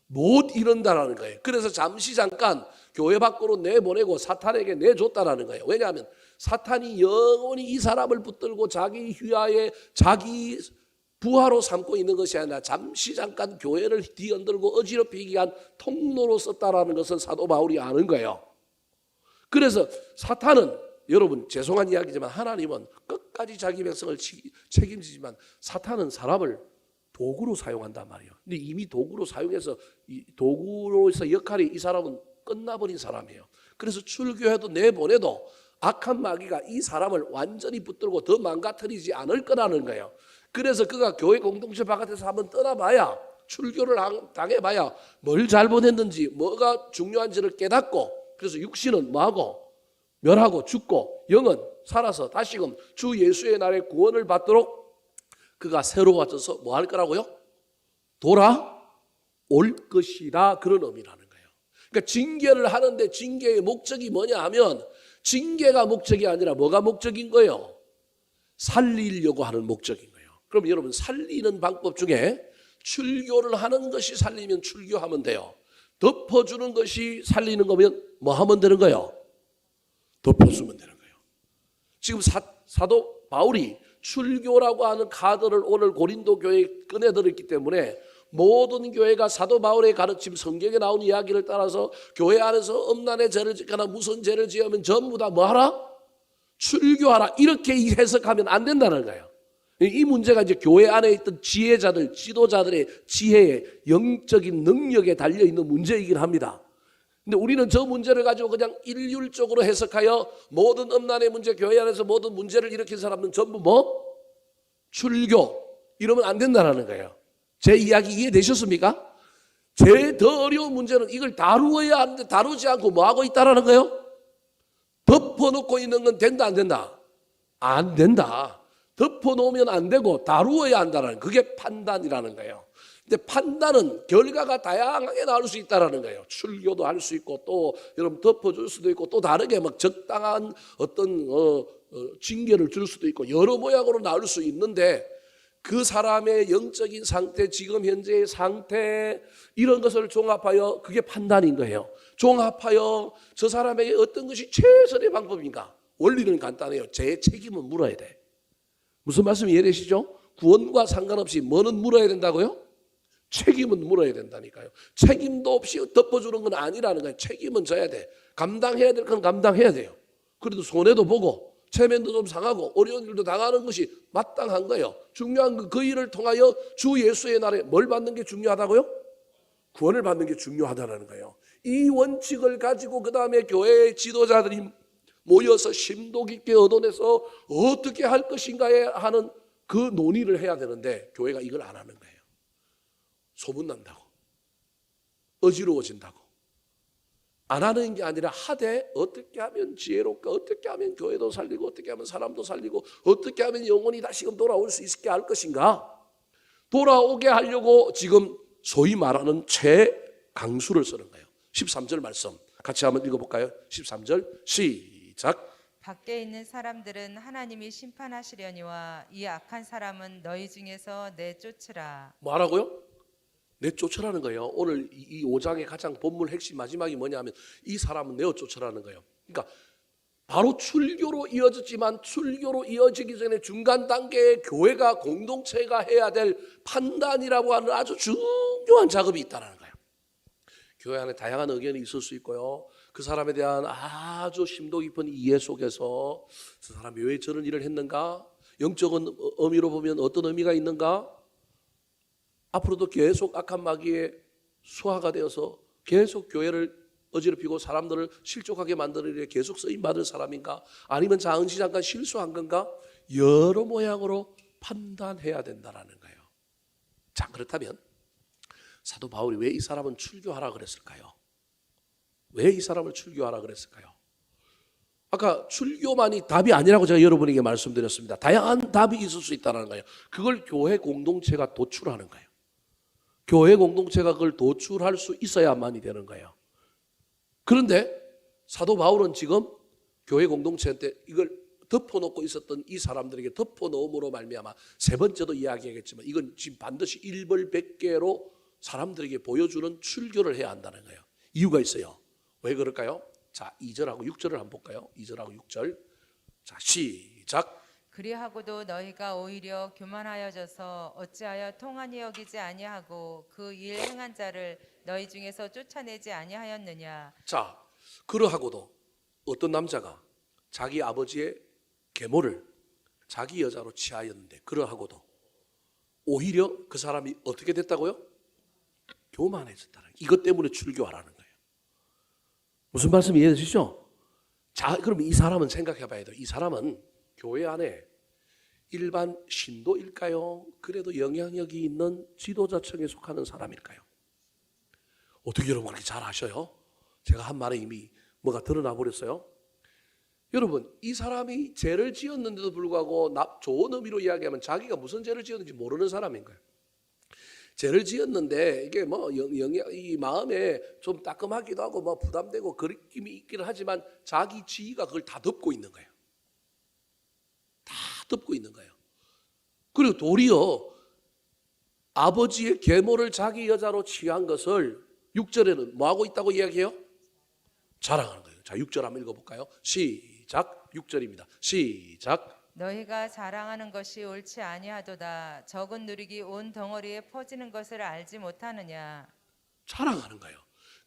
S1: 못 이른다라는 거예요. 그래서 잠시 잠깐 교회 밖으로 내보내고 사탄에게 내줬다라는 거예요. 왜냐하면 사탄이 영원히 이 사람을 붙들고 자기 휘하에 자기 부하로 삼고 있는 것이 아니라 잠시 잠깐 교회를 뒤흔들고 어지럽히기 위한 통로로 썼다라는 것을 사도 바울이 아는 거예요. 그래서 사탄은, 여러분 죄송한 이야기지만 하나님은 끝까지 자기 백성을 책임지지만 사탄은 사람을 도구로 사용한단 말이에요. 근데 이미 도구로 사용해서 도구로서 역할이 이 사람은 끝나버린 사람이에요. 그래서 출교해도 내보내도 악한 마귀가 이 사람을 완전히 붙들고 더 망가뜨리지 않을 거라는 거예요. 그래서 그가 교회 공동체 바깥에서 한번 떠나봐야, 출교를 당해봐야 뭘 잘못했는지 뭐가 중요한지를 깨닫고, 그래서 육신은 뭐하고 멸하고 죽고 영은 살아서 다시금 주 예수의 날에 구원을 받도록 그가 새로워져서 뭐 할 거라고요? 돌아올 것이라, 그런 의미라는 거예요. 그러니까 징계를 하는데 징계의 목적이 뭐냐 하면 징계가 목적이 아니라 뭐가 목적인 거예요? 살리려고 하는 목적인 거예요. 그럼 여러분 살리는 방법 중에 출교를 하는 것이 살리면 출교하면 돼요. 덮어주는 것이 살리는 거면 뭐 하면 되는 거예요? 덮어주면 되는 거예요. 지금 사도 바울이 출교라고 하는 카드를 오늘 고린도 교회에 꺼내들었기 때문에 모든 교회가 사도 바울의 가르침, 성경에 나온 이야기를 따라서 교회 안에서 음란의 죄를 짓거나 무슨 죄를 지으면 전부 다 뭐하라? 출교하라, 이렇게 해석하면 안 된다는 거예요. 이 문제가 이제 교회 안에 있던 지혜자들, 지도자들의 지혜에, 영적인 능력에 달려있는 문제이긴 합니다. 근데 우리는 저 문제를 가지고 그냥 일률적으로 해석하여 모든 음란의 문제, 교회 안에서 모든 문제를 일으킨 사람은 전부 뭐? 출교, 이러면 안 된다는 거예요. 제 이야기 이해되셨습니까? 제일 더 어려운 문제는 이걸 다루어야 하는데 다루지 않고 뭐 하고 있다는 거예요? 덮어놓고 있는 건 된다 안 된다? 안 된다. 덮어놓으면 안 되고 다루어야 한다는, 그게 판단이라는 거예요. 근데 판단은 결과가 다양하게 나올 수 있다는 거예요. 출교도 할 수 있고 또 여러분 덮어줄 수도 있고 또 다르게 막 적당한 어떤 징계를 줄 수도 있고 여러 모양으로 나올 수 있는데 그 사람의 영적인 상태, 지금 현재의 상태, 이런 것을 종합하여 그게 판단인 거예요. 종합하여 저 사람에게 어떤 것이 최선의 방법인가? 원리는 간단해요. 제 책임은 물어야 돼. 무슨 말씀 이해되시죠? 구원과 상관없이 뭐는 물어야 된다고요? 책임은 물어야 된다니까요. 책임도 없이 덮어주는 건 아니라는 거예요. 책임은 져야 돼. 감당해야 될 건 감당해야 돼요. 그래도 손해도 보고 체면도 좀 상하고 어려운 일도 당하는 것이 마땅한 거예요. 중요한 건 그 일을 통하여 주 예수의 날에 뭘 받는 게 중요하다고요? 구원을 받는 게 중요하다는 거예요. 이 원칙을 가지고 그 다음에 교회의 지도자들이 모여서 심도 깊게 얻어내서 어떻게 할 것인가에 하는 그 논의를 해야 되는데 교회가 이걸 안 하는 거예요. 소문난다고, 어지러워진다고. 안 하는 게 아니라 하되 어떻게 하면 지혜롭고, 어떻게 하면 교회도 살리고, 어떻게 하면 사람도 살리고, 어떻게 하면 영혼이 다시금 돌아올 수 있게 할 것인가. 돌아오게 하려고 지금 소위 말하는 최강수를 쓰는 거예요. 13절 말씀 같이 한번 읽어볼까요? 13절 시작.
S2: 밖에 있는 사람들은 하나님이 심판하시려니와 이 악한 사람은 너희 중에서 내쫓으라.
S1: 뭐하라고요? 내쫓으라는 거예요. 오늘 이 5장의 가장 본문 핵심 마지막이 뭐냐면 이 사람은 내어쫓으라는 거예요. 그러니까 바로 출교로 이어졌지만 출교로 이어지기 전에 중간 단계에 교회가 공동체가 해야 될 판단이라고 하는 아주 중요한 작업이 있다는 거예요. 교회 안에 다양한 의견이 있을 수 있고요. 그 사람에 대한 아주 심도 깊은 이해 속에서 그 사람이 왜 저런 일을 했는가? 영적인 의미로 보면 어떤 의미가 있는가? 앞으로도 계속 악한 마귀의 수하가 되어서 계속 교회를 어지럽히고 사람들을 실족하게 만드는 일에 계속 쓰임받을 사람인가? 아니면 장시 잠깐 실수한 건가? 여러 모양으로 판단해야 된다는 거예요. 자, 그렇다면 사도 바울이 왜 이 사람은 출교하라 그랬을까요? 왜 이 사람을 출교하라 그랬을까요? 아까 출교만이 답이 아니라고 제가 여러분에게 말씀드렸습니다. 다양한 답이 있을 수 있다는 거예요. 그걸 교회 공동체가 도출하는 거예요. 교회 공동체가 그걸 도출할 수 있어야만이 되는 거예요. 그런데 사도 바울은 지금 교회 공동체한테 이걸 덮어놓고 있었던 이 사람들에게 덮어놓음으로 말미암아 세 번째도 이야기하겠지만 이건 지금 반드시 일벌백계로 사람들에게 보여주는 출교를 해야 한다는 거예요. 이유가 있어요. 왜 그럴까요? 자, 2절하고 6절을 한번 볼까요? 2절하고 6절. 자, 시작.
S2: 그리하고도 너희가 오히려 교만하여져서 어찌하여 통한이 여기지 아니하고 그 일 행한 자를 너희 중에서 쫓아내지 아니하였느냐.
S1: 자, 그러하고도 어떤 남자가 자기 아버지의 계모를 자기 여자로 취하였는데 그러하고도 오히려 그 사람이 어떻게 됐다고요? 교만해졌다는 거예요. 이것 때문에 출교하라는 거예요. 무슨 말씀 이해되시죠? 자, 그럼 이 사람은 생각해 봐야 돼요. 이 사람은 교회 안에 일반 신도일까요? 그래도 영향력이 있는 지도자층에 속하는 사람일까요? 어떻게 여러분 그렇게 잘 아셔요? 제가 한 말에 이미 뭐가 드러나 버렸어요. 여러분, 이 사람이 죄를 지었는데도 불구하고 좋은 의미로 이야기하면 자기가 무슨 죄를 지었는지 모르는 사람인 거예요. 죄를 지었는데 이게 뭐 이 마음에 좀 따끔하기도 하고 뭐 부담되고 그런 느낌이 있기는 하지만 자기 지위가 그걸 다 덮고 있는 거예요. 다 덮고 있는 거예요. 그리고 도리어 아버지의 계모를 자기 여자로 취한 것을 6절에는 뭐하고 있다고 이야기해요? 자랑하는 거예요. 자, 6절 한번 읽어볼까요? 시작. 6절입니다. 시작.
S2: 너희가 자랑하는 것이 옳지 아니하도다. 적은 누룩이 온 덩어리에 퍼지는 것을 알지 못하느냐.
S1: 자랑하는 거예요.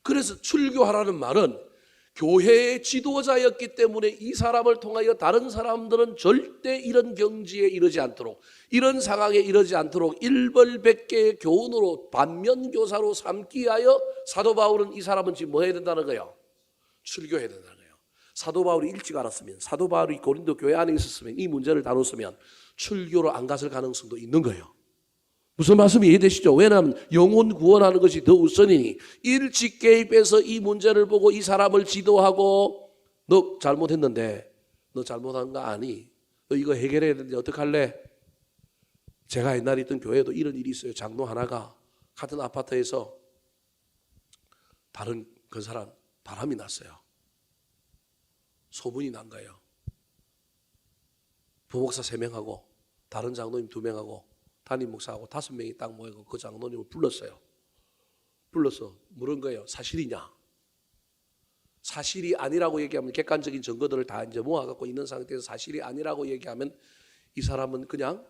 S1: 그래서 출교하라는 말은 교회의 지도자였기 때문에 이 사람을 통하여 다른 사람들은 절대 이런 경지에 이르지 않도록, 이런 상황에 이르지 않도록 일벌백계의 교훈으로 반면교사로 삼기 위하여 사도 바울은 이 사람은 지금 뭐 해야 된다는 거예요? 출교해야 된다는 거예요. 사도 바울이 일찍 알았으면, 사도 바울이 고린도 교회 안에 있었으면, 이 문제를 다뤘으면 출교로 안 갔을 가능성도 있는 거예요. 무슨 말씀이 이해되시죠? 왜냐하면 영혼 구원하는 것이 더 우선이니 일찍 개입해서 이 문제를 보고 이 사람을 지도하고 너 잘못했는데 너 잘못한 거 아니? 너 이거 해결해야 되는데 어떡할래? 제가 옛날에 있던 교회에도 이런 일이 있어요. 장로 하나가 같은 아파트에서 다른 그 사람 바람이 났어요. 소문이 난 거예요. 부목사 3명하고 다른 장로님 2명하고 담임 목사하고 5명이 딱 모이고 그 장로님을 불렀어요. 불러서 물은 거예요. 사실이냐? 사실이 아니라고 얘기하면 객관적인 증거들을 다 이제 모아갖고 있는 상태에서 사실이 아니라고 얘기하면 이 사람은 그냥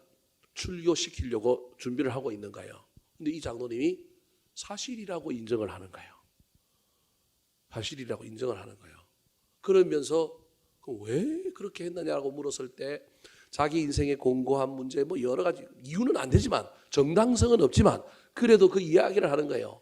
S1: 출교시키려고 준비를 하고 있는 거예요. 근데 이 장로님이 사실이라고 인정을 하는 거예요. 사실이라고 인정을 하는 거예요. 그러면서 왜 그렇게 했느냐고 물었을 때 자기 인생의 공고한 문제 뭐 여러 가지 이유는 안 되지만 정당성은 없지만 그래도 그 이야기를 하는 거예요.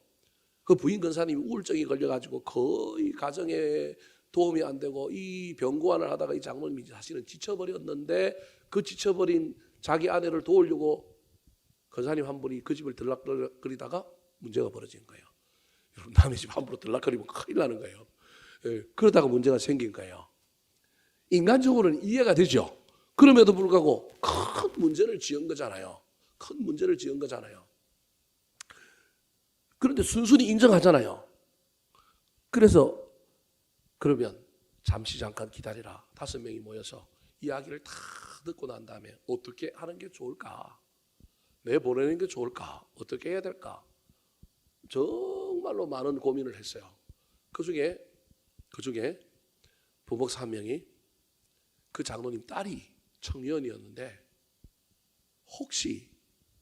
S1: 그 부인 권사님이 우울증이 걸려가지고 거의 가정에 도움이 안 되고 이 병고안을 하다가 이 장모님이 사실은 지쳐버렸는데 그 지쳐버린 자기 아내를 도우려고 권사님 한 분이 그 집을 들락거리다가 문제가 벌어진 거예요. 여러분 남의 집 함부로 들락거리면 큰일 나는 거예요. 그러다가 문제가 생긴 거예요. 인간적으로는 이해가 되죠. 그럼에도 불구하고 큰 문제를 지은 거잖아요. 큰 문제를 지은 거잖아요. 그런데 순순히 인정하잖아요. 그래서 그러면 잠시 잠깐 기다리라. 5명이 모여서 이야기를 다 듣고 난 다음에 어떻게 하는 게 좋을까? 내 보내는 게 좋을까? 어떻게 해야 될까? 정말로 많은 고민을 했어요. 그 중에 부목사 한 명이 그 장로님 딸이 청년이었는데 혹시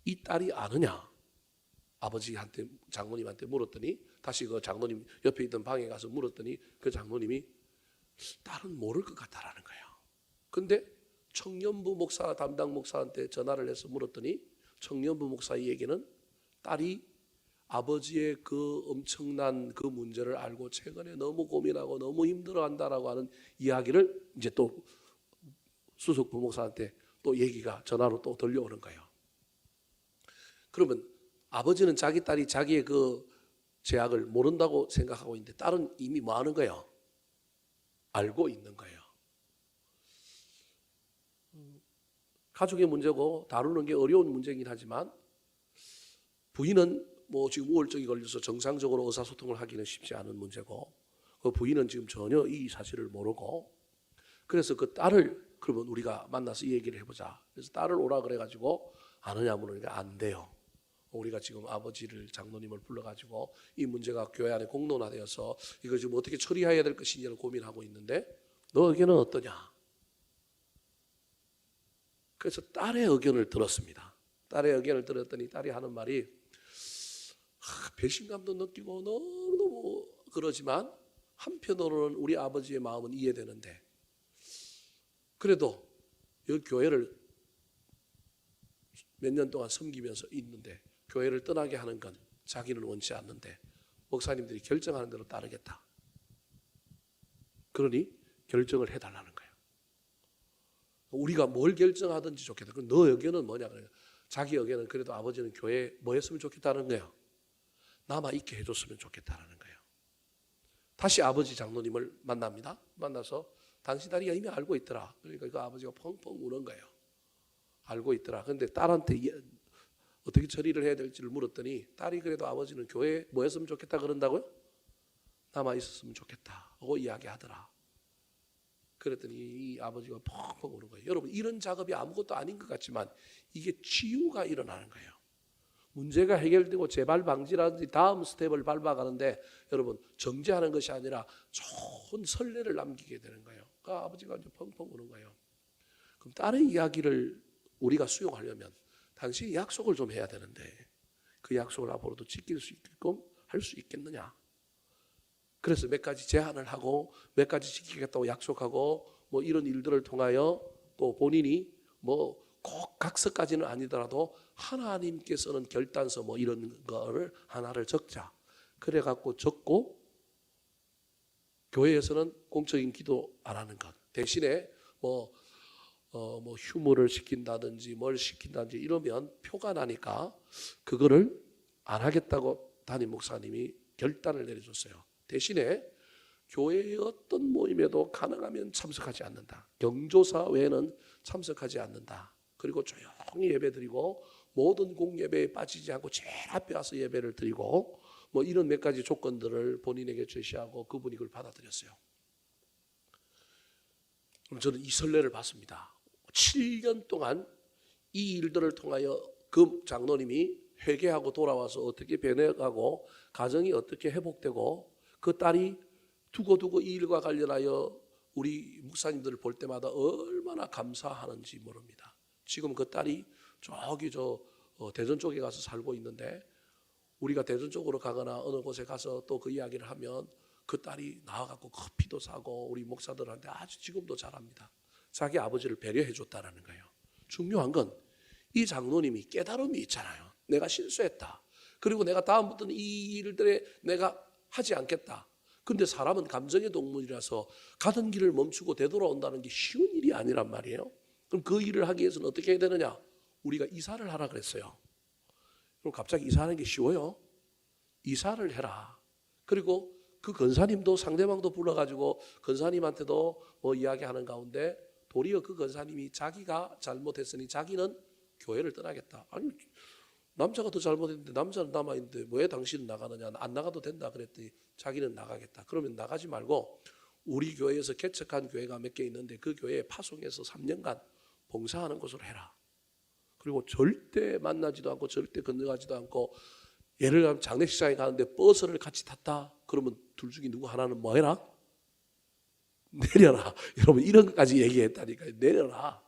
S1: 이 딸이 아느냐? 아버지한테 장로님한테 물었더니 다시 그 장로님 옆에 있던 방에 가서 물었더니 그 장로님이 딸은 모를 것 같다라는 거예요. 근데 청년부 목사 담당 목사한테 전화를 해서 물었더니 청년부 목사의 얘기는 딸이 아버지의 그 엄청난 그 문제를 알고 최근에 너무 고민하고 너무 힘들어한다라고 하는 이야기를 이제 또 수석 부목사한테 또 얘기가 전화로 또 들려오는 거예요. 그러면 아버지는 자기 딸이 자기의 그 죄악을 모른다고 생각하고 있는데 딸은 이미 뭐 하는 거예요? 알고 있는 거예요. 가족의 문제고 다루는 게 어려운 문제이긴 하지만 부인은 뭐 지금 우울증이 걸려서 정상적으로 의사소통을 하기는 쉽지 않은 문제고 그 부인은 지금 전혀 이 사실을 모르고 그래서 그 딸을 그러면 우리가 만나서 이 얘기를 해보자. 그래서 딸을 오라 그래가지고 아느냐 물으니까 안 돼요. 우리가 지금 아버지를 장로님을 불러가지고 이 문제가 교회 안에 공론화되어서 이거 지금 어떻게 처리해야 될 것인지를 고민하고 있는데 너 의견은 어떠냐? 그래서 딸의 의견을 들었습니다. 딸의 의견을 들었더니 딸이 하는 말이 배신감도 느끼고 너무너무 그러지만 한편으로는 우리 아버지의 마음은 이해되는데 그래도 이 교회를 몇 년 동안 섬기면서 있는데 교회를 떠나게 하는 건 자기는 원치 않는데 목사님들이 결정하는 대로 따르겠다. 그러니 결정을 해달라는 거예요. 우리가 뭘 결정하든지 좋겠다. 그럼 너 의견은 뭐냐? 그래요. 자기 의견은 그래도 아버지는 교회에 뭐 했으면 좋겠다는 거예요. 남아있게 해줬으면 좋겠다는 거예요. 다시 아버지 장로님을 만납니다. 만나서 당신 딸이 이미 알고 있더라. 그러니까 그 아버지가 펑펑 우는 거예요. 알고 있더라. 그런데 딸한테 어떻게 처리를 해야 될지를 물었더니 딸이 그래도 아버지는 교회에 뭐 했으면 좋겠다 그런다고요? 남아있었으면 좋겠다 하고 이야기하더라. 그랬더니 이 아버지가 펑펑 우는 거예요. 여러분 이런 작업이 아무것도 아닌 것 같지만 이게 치유가 일어나는 거예요. 문제가 해결되고 재발 방지라든지 다음 스텝을 밟아가는데 여러분 정죄하는 것이 아니라 좋은 선례를 남기게 되는 거예요. 그 아버지가 이제 펑펑 우는 거예요. 그럼 딸의 이야기를 우리가 수용하려면 당신이 약속을 좀 해야 되는데 그 약속을 앞으로도 지킬 수 있게끔 할 수 있겠느냐. 그래서 몇 가지 제안을 하고 몇 가지 지키겠다고 약속하고 뭐 이런 일들을 통하여 또 본인이 뭐 꼭 각서까지는 아니더라도 하나님께서는 결단서 뭐 이런 거를 하나를 적자. 그래갖고 적고 교회에서는 공적인 기도 안 하는 것 대신에 뭐 휴무를 시킨다든지 뭘 시킨다든지 이러면 표가 나니까 그거를 안 하겠다고 담임 목사님이 결단을 내려줬어요. 대신에 교회의 어떤 모임에도 가능하면 참석하지 않는다. 경조사 외에는 참석하지 않는다. 그리고 조용히 예배드리고 모든 공예배에 빠지지 않고 제일 앞에 와서 예배를 드리고 뭐 이런 몇 가지 조건들을 본인에게 제시하고 그분이 그걸 받아들였어요. 그럼 저는 이 선례를 봤습니다. 7년 동안 이 일들을 통하여 그 장로님이 회개하고 돌아와서 어떻게 변해가고 가정이 어떻게 회복되고 그 딸이 두고두고 이 일과 관련하여 우리 목사님들을 볼 때마다 얼마나 감사하는지 모릅니다. 지금 그 딸이 저기 대전 쪽에 가서 살고 있는데 우리가 대전 쪽으로 가거나 어느 곳에 가서 또 그 이야기를 하면 그 딸이 나와갖고 커피도 사고 우리 목사들한테 아주 지금도 잘합니다. 자기 아버지를 배려해 줬다라는 거예요. 중요한 건 이 장로님이 깨달음이 있잖아요. 내가 실수했다. 그리고 내가 다음부터는 이 일들에 내가 하지 않겠다. 근데 사람은 감정의 동물이라서 가던 길을 멈추고 되돌아온다는 게 쉬운 일이 아니란 말이에요. 그럼 그 일을 하기 위해서는 어떻게 해야 되느냐? 우리가 이사를 하라 그랬어요. 그럼 갑자기 이사하는 게 쉬워요? 이사를 해라. 그리고 그 권사님도 상대방도 불러가지고 권사님한테도 뭐 이야기하는 가운데 도리어 그 권사님이 자기가 잘못했으니 자기는 교회를 떠나겠다. 아니 남자가 더 잘못했는데 남자는 남아있는데 왜 당신은 나가느냐. 안 나가도 된다 그랬더니 자기는 나가겠다. 그러면 나가지 말고 우리 교회에서 개척한 교회가 몇 개 있는데 그 교회에 파송해서 3년간 봉사하는 곳으로 해라. 그리고 절대 만나지도 않고 절대 건너가지도 않고, 예를 들면 장례식장에 가는데 버스를 같이 탔다. 그러면 둘 중에 누구 하나는 뭐 해라? 내려라. 여러분 이런 것까지 얘기했다니까요. 내려라.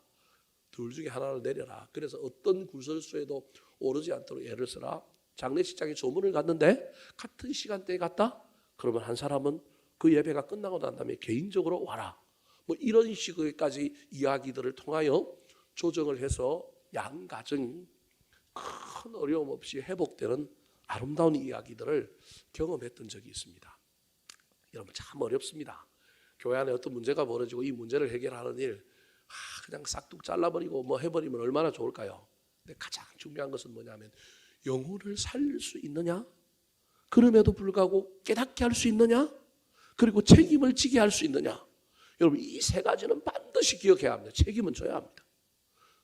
S1: 둘 중에 하나를 내려라. 그래서 어떤 구설수에도 오르지 않도록 예를 들어라. 장례식장에 조문을 갔는데 같은 시간대에 갔다? 그러면 한 사람은 그 예배가 끝나고 난 다음에 개인적으로 와라. 뭐 이런 식의까지 이야기들을 통하여 조정을 해서 양 가정이 큰 어려움 없이 회복되는 아름다운 이야기들을 경험했던 적이 있습니다. 여러분 참 어렵습니다. 교회 안에 어떤 문제가 벌어지고 이 문제를 해결하는 일, 그냥 싹둑 잘라버리고 뭐 해버리면 얼마나 좋을까요? 근데 가장 중요한 것은 뭐냐면 영혼을 살릴 수 있느냐? 그럼에도 불구하고 깨닫게 할 수 있느냐? 그리고 책임을 지게 할 수 있느냐? 여러분 이 세 가지는 반드시 기억해야 합니다. 책임은 져야 합니다.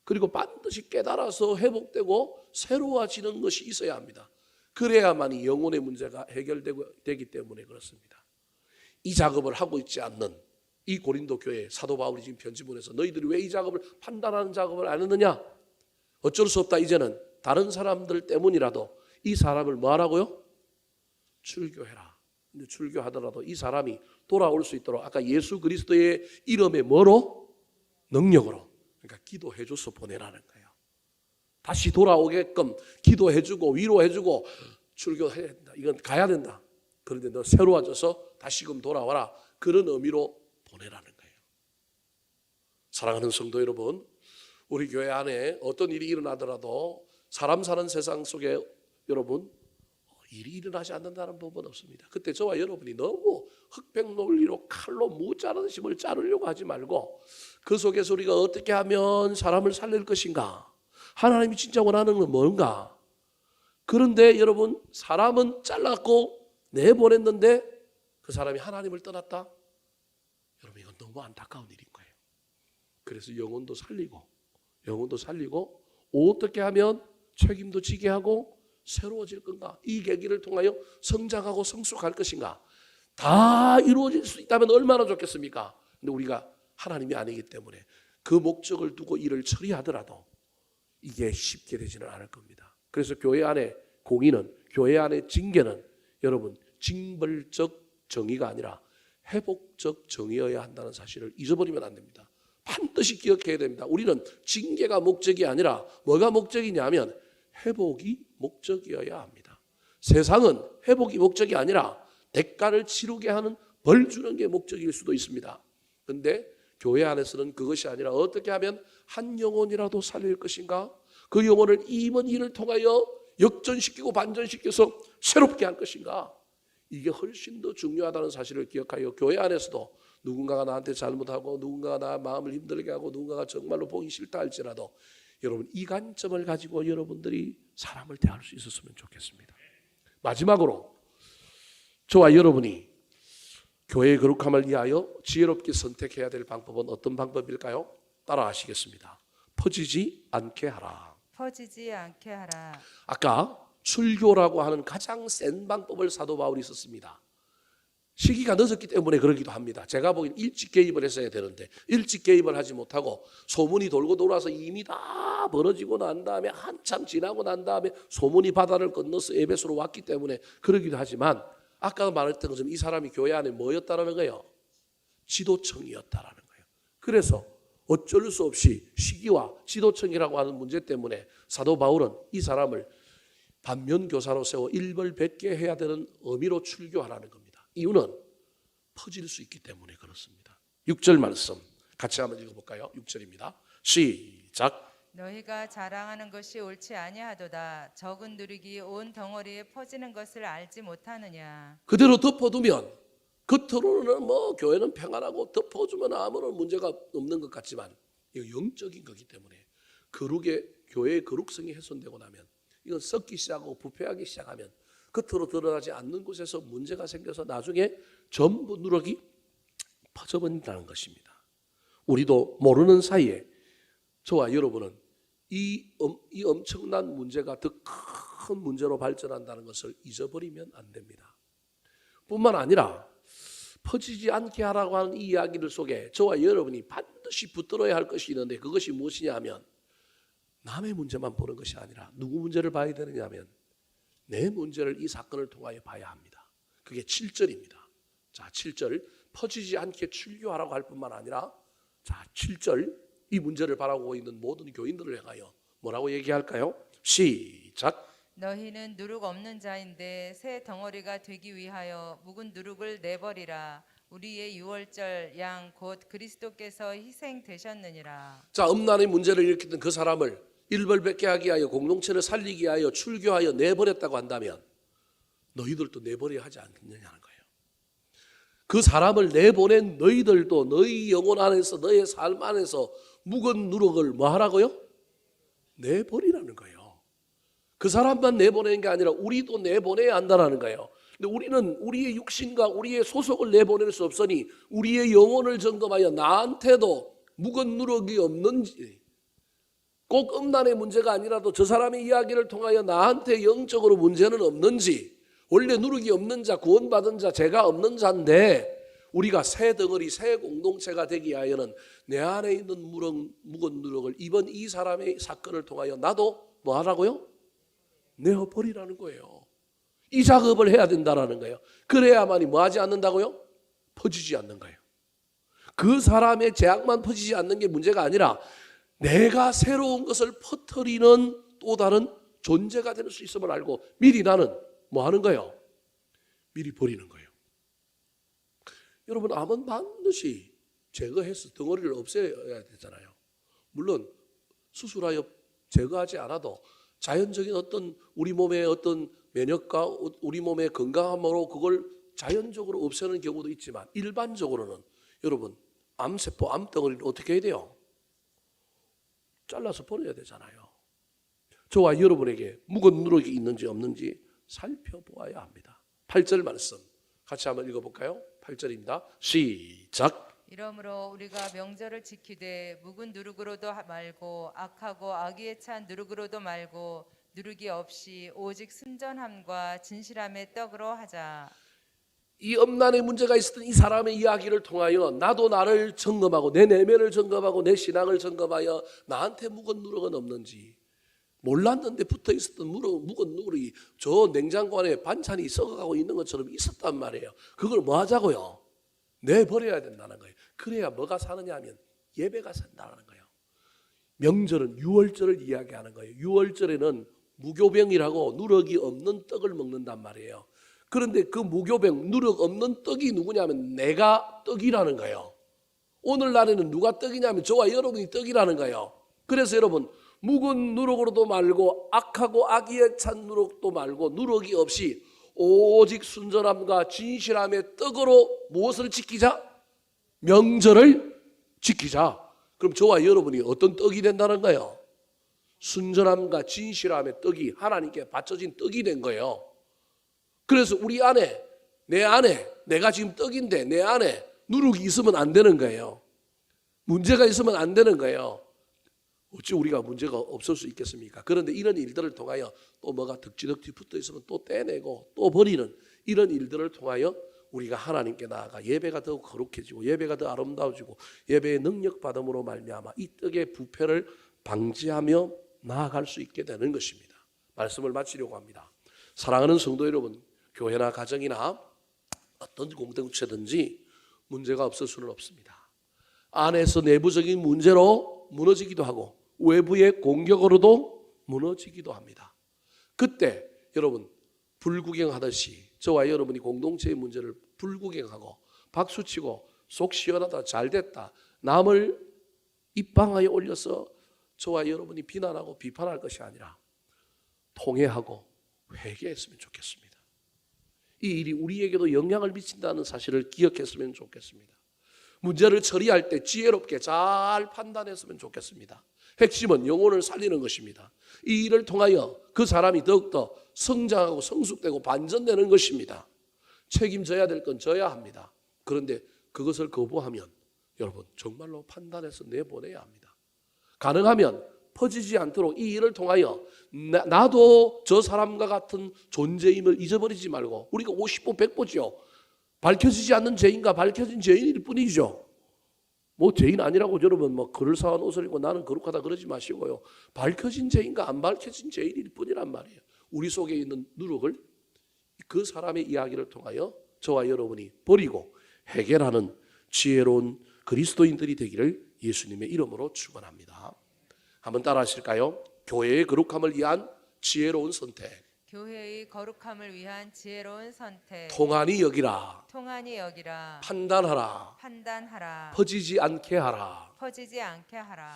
S1: 그리고 반드시 깨달아서 회복되고 새로워지는 것이 있어야 합니다. 그래야만이 영혼의 문제가 해결되기 때문에 그렇습니다. 이 작업을 하고 있지 않는 이 고린도 교회 사도 바울이 지금 편지 보내서 너희들이 왜 이 작업을 판단하는 작업을 안 했느냐? 어쩔 수 없다. 이제는 다른 사람들 때문이라도 이 사람을 뭐 하라고요? 출교해라. 근데 출교하더라도 이 사람이 돌아올 수 있도록 아까 예수 그리스도의 이름에 뭐로? 능력으로. 그러니까 기도해줘서 보내라는 거예요. 다시 돌아오게끔 기도해주고 위로해주고 출교해야 된다. 이건 가야 된다. 그런데 너 새로워져서 다시금 돌아와라. 그런 의미로 보내라는 거예요. 사랑하는 성도 여러분, 우리 교회 안에 어떤 일이 일어나더라도 사람 사는 세상 속에 여러분 일이 일어나지 않는다는 법은 없습니다. 그때 저와 여러분이 너무 흑백 논리로 칼로 무 자르듯이 뭘 자르려고 하지 말고 그 속에서 우리가 어떻게 하면 사람을 살릴 것인가? 하나님이 진짜 원하는 건 뭔가? 그런데 여러분 사람은 잘랐고 내보냈는데 그 사람이 하나님을 떠났다? 여러분 이건 너무 안타까운 일인 거예요. 그래서 영혼도 살리고 어떻게 하면 책임도 지게 하고 새로워질 건가? 이 계기를 통하여 성장하고 성숙할 것인가? 다 이루어질 수 있다면 얼마나 좋겠습니까? 근데 우리가 하나님이 아니기 때문에 그 목적을 두고 일을 처리하더라도 이게 쉽게 되지는 않을 겁니다. 그래서 교회 안에 공의는, 교회 안에 징계는 여러분 징벌적 정의가 아니라 회복적 정의여야 한다는 사실을 잊어버리면 안 됩니다. 반드시 기억해야 됩니다. 우리는 징계가 목적이 아니라 뭐가 목적이냐면 회복이 목적이어야 합니다. 세상은 회복이 목적이 아니라 대가를 치르게 하는 벌 주는 게 목적일 수도 있습니다. 그런데 교회 안에서는 그것이 아니라 어떻게 하면 한 영혼이라도 살릴 것인가? 그 영혼을 이번 일을 통하여 역전시키고 반전시켜서 새롭게 할 것인가? 이게 훨씬 더 중요하다는 사실을 기억하여 교회 안에서도 누군가가 나한테 잘못하고 누군가가 나 마음을 힘들게 하고 누군가가 정말로 보기 싫다 할지라도 여러분 이 관점을 가지고 여러분들이 사람을 대할 수 있었으면 좋겠습니다. 마지막으로 저와 여러분이 교회의 거룩함을 위하여 지혜롭게 선택해야 될 방법은 어떤 방법일까요? 따라 하시겠습니다. 퍼지지 않게 하라.
S2: 퍼지지 않게 하라.
S1: 아까 출교라고 하는 가장 센 방법을 사도 바울이 썼습니다. 시기가 늦었기 때문에 그러기도 합니다. 제가 보기엔 일찍 개입을 했어야 되는데 일찍 개입을 하지 못하고 소문이 돌고 돌아서 이미 다 벌어지고 난 다음에 한참 지나고 난 다음에 소문이 바다를 건너서 에베소로 왔기 때문에 그러기도 하지만 아까 말했던 것처럼 이 사람이 교회 안에 뭐였다라는 거예요? 지도청이었다라는 거예요. 그래서 어쩔 수 없이 시기와 지도청이라고 하는 문제 때문에 사도 바울은 이 사람을 반면교사로 세워 일벌백계 해야 되는 의미로 출교하라는 겁니다. 이유는 퍼질 수 있기 때문에 그렇습니다. 6절 말씀 같이 한번 읽어볼까요? 6절입니다. 시작.
S2: 너희가 자랑하는 것이 옳지 아니하도다. 적은 누룩이 온 덩어리에 퍼지는 것을 알지 못하느냐. 그대로
S1: 덮어두면 겉으로는 뭐 교회는 평안하고 덮어주면 아무런 문제가 없는 것 같지만 이거 영적인 거기 때문에 교회의 거룩성이 훼손되고 나면 이건 썩기 시작하고 부패하기 시작하면 겉으로 드러나지 않는 곳에서 문제가 생겨서 나중에 전부 누룩이 퍼져버린다는 것입니다. 우리도 모르는 사이에 저와 여러분은 이 엄청난 문제가 더 큰 문제로 발전한다는 것을 잊어버리면 안 됩니다. 뿐만 아니라 퍼지지 않게 하라고 하는 이 이야기를 속에 저와 여러분이 반드시 붙들어야 할 것이 있는데, 그것이 무엇이냐 하면 남의 문제만 보는 것이 아니라 누구 문제를 봐야 되느냐 하면 내 문제를 이 사건을 통하여 봐야 합니다. 그게 7절입니다. 자, 7절, 퍼지지 않게 출교하라고 할 뿐만 아니라, 자, 7절, 이 문제를 바라보고 있는 모든 교인들을 향하여 뭐라고 얘기할까요? 시작.
S2: 너희는 누룩 없는 자인데 새 덩어리가 되기 위하여 묵은 누룩을 내버리라. 우리의 유월절 양 곧 그리스도께서 희생되셨느니라.
S1: 자, 음란의 문제를 일으켰던 그 사람을 일벌백계 하기 위하여, 공동체를 살리기 위하여 출교하여 내버렸다고 한다면 너희들도 내버려야 하지 않느냐는 거예요. 그 사람을 내보낸 너희들도 너희 영혼 안에서, 너의 삶 안에서 묵은 누룩을 뭐 하라고요? 내버리라는 거예요. 그 사람만 내보내는 게 아니라 우리도 내보내야 한다는 거예요. 근데 우리는 우리의 육신과 우리의 소속을 내보낼 수 없으니 우리의 영혼을 점검하여 나한테도 묵은 누룩이 없는지, 꼭 음란의 문제가 아니라도 저 사람의 이야기를 통하여 나한테 영적으로 문제는 없는지, 원래 누룩이 없는 자, 구원받은 자, 죄가 없는 자인데 우리가 새 덩어리, 새 공동체가 되기 위하여는 내 안에 있는 묵은 누룩을 이번 이 사람의 사건을 통하여 나도 뭐 하라고요? 내어버리라는 거예요. 이 작업을 해야 된다는 거예요. 그래야만이 뭐 하지 않는다고요? 퍼지지 않는 거예요. 그 사람의 죄악만 퍼지지 않는 게 문제가 아니라 내가 새로운 것을 퍼뜨리는 또 다른 존재가 될 수 있음을 알고 미리 나는 뭐 하는 거예요? 미리 버리는 거예요. 여러분, 암은 반드시 제거해서 덩어리를 없애야 되잖아요. 물론 수술하여 제거하지 않아도 자연적인 어떤 우리 몸의 어떤 면역과 우리 몸의 건강함으로 그걸 자연적으로 없애는 경우도 있지만, 일반적으로는 여러분, 암세포, 암덩어리를 어떻게 해야 돼요? 잘라서 버려야 되잖아요. 저와 여러분에게 묵은 누룩이 있는지 없는지 살펴보아야 합니다. 8절 말씀 같이 한번 읽어볼까요? 8절입니다. 시작.
S2: 이러므로 우리가 명절을 지키되 묵은 누룩으로도 말고 악하고 악의에 찬 누룩으로도 말고 누룩이 없이 오직 순전함과 진실함의 떡으로 하자.
S1: 이 음란의 문제가 있었던 이 사람의 이야기를 통하여 나도 나를 점검하고 내 내면을 점검하고 내 신앙을 점검하여 나한테 묵은 누룩은 없는지, 몰랐는데 붙어 있었던 묵은 누룩이 저 냉장고 안에 반찬이 썩어가고 있는 것처럼 있었단 말이에요. 그걸 뭐 하자고요? 내버려야 된다는 거예요. 그래야 뭐가 사느냐 하면 예배가 산다는 거예요. 명절은 유월절을 이야기하는 거예요. 유월절에는 무교병이라고 누룩이 없는 떡을 먹는단 말이에요. 그런데 그 무교병, 누룩 없는 떡이 누구냐면 내가 떡이라는 거예요. 오늘날에는 누가 떡이냐면 저와 여러분이 떡이라는 거예요. 그래서 여러분, 묵은 누룩으로도 말고 악하고 악의에 찬 누룩도 말고 누룩이 없이 오직 순전함과 진실함의 떡으로 무엇을 지키자? 명절을 지키자. 그럼 저와 여러분이 어떤 떡이 된다는 거예요? 순전함과 진실함의 떡이 하나님께 바쳐진 떡이 된 거예요. 그래서 우리 안에, 내 안에, 내가 지금 떡인데 내 안에 누룩이 있으면 안 되는 거예요. 문제가 있으면 안 되는 거예요. 어찌 우리가 문제가 없을 수 있겠습니까? 그런데 이런 일들을 통하여 또 뭐가 덕지덕지 붙어 있으면 또 떼내고 또 버리는 이런 일들을 통하여 우리가 하나님께 나아가 예배가 더 거룩해지고 예배가 더 아름다워지고 예배의 능력 받음으로 말미암아 이 떡의 부패를 방지하며 나아갈 수 있게 되는 것입니다. 말씀을 마치려고 합니다. 사랑하는 성도 여러분, 교회나 가정이나 어떤 공동체든지 문제가 없을 수는 없습니다. 안에서 내부적인 문제로 무너지기도 하고 외부의 공격으로도 무너지기도 합니다. 그때 여러분, 불구경하듯이 저와 여러분이 공동체의 문제를 불구경하고 박수치고 속 시원하다, 잘됐다, 남을 입방하에 올려서 저와 여러분이 비난하고 비판할 것이 아니라 통회하고 회개했으면 좋겠습니다. 이 일이 우리에게도 영향을 미친다는 사실을 기억했으면 좋겠습니다. 문제를 처리할 때 지혜롭게 잘 판단했으면 좋겠습니다. 핵심은 영혼을 살리는 것입니다. 이 일을 통하여 그 사람이 더욱더 성장하고 성숙되고 반전되는 것입니다. 책임져야 될 건 져야 합니다. 그런데 그것을 거부하면 여러분 정말로 판단해서 내보내야 합니다. 가능하면 퍼지지 않도록 이 일을 통하여 나도 저 사람과 같은 존재임을 잊어버리지 말고, 우리가 50보 100보죠. 밝혀지지 않는 죄인과 밝혀진 죄인일 뿐이죠. 뭐 죄인 아니라고 여러분 뭐 그럴싸한 옷을 입고 나는 거룩하다 그러지 마시고요. 밝혀진 죄인과 안 밝혀진 죄인일 뿐이란 말이에요. 우리 속에 있는 누룩을 그 사람의 이야기를 통하여 저와 여러분이 버리고 해결하는 지혜로운 그리스도인들이 되기를 예수님의 이름으로 축원합니다. 한번 따라 하실까요? 교회의 거룩함을 위한 지혜로운 선택.
S2: 교회의 거룩함을 위한 지혜로운 선택.
S1: 통한이 여기라.
S2: 통한이 여기라.
S1: 판단하라.
S2: 판단하라.
S1: 퍼지지 않게 하라.
S2: 퍼지지 않게 하라.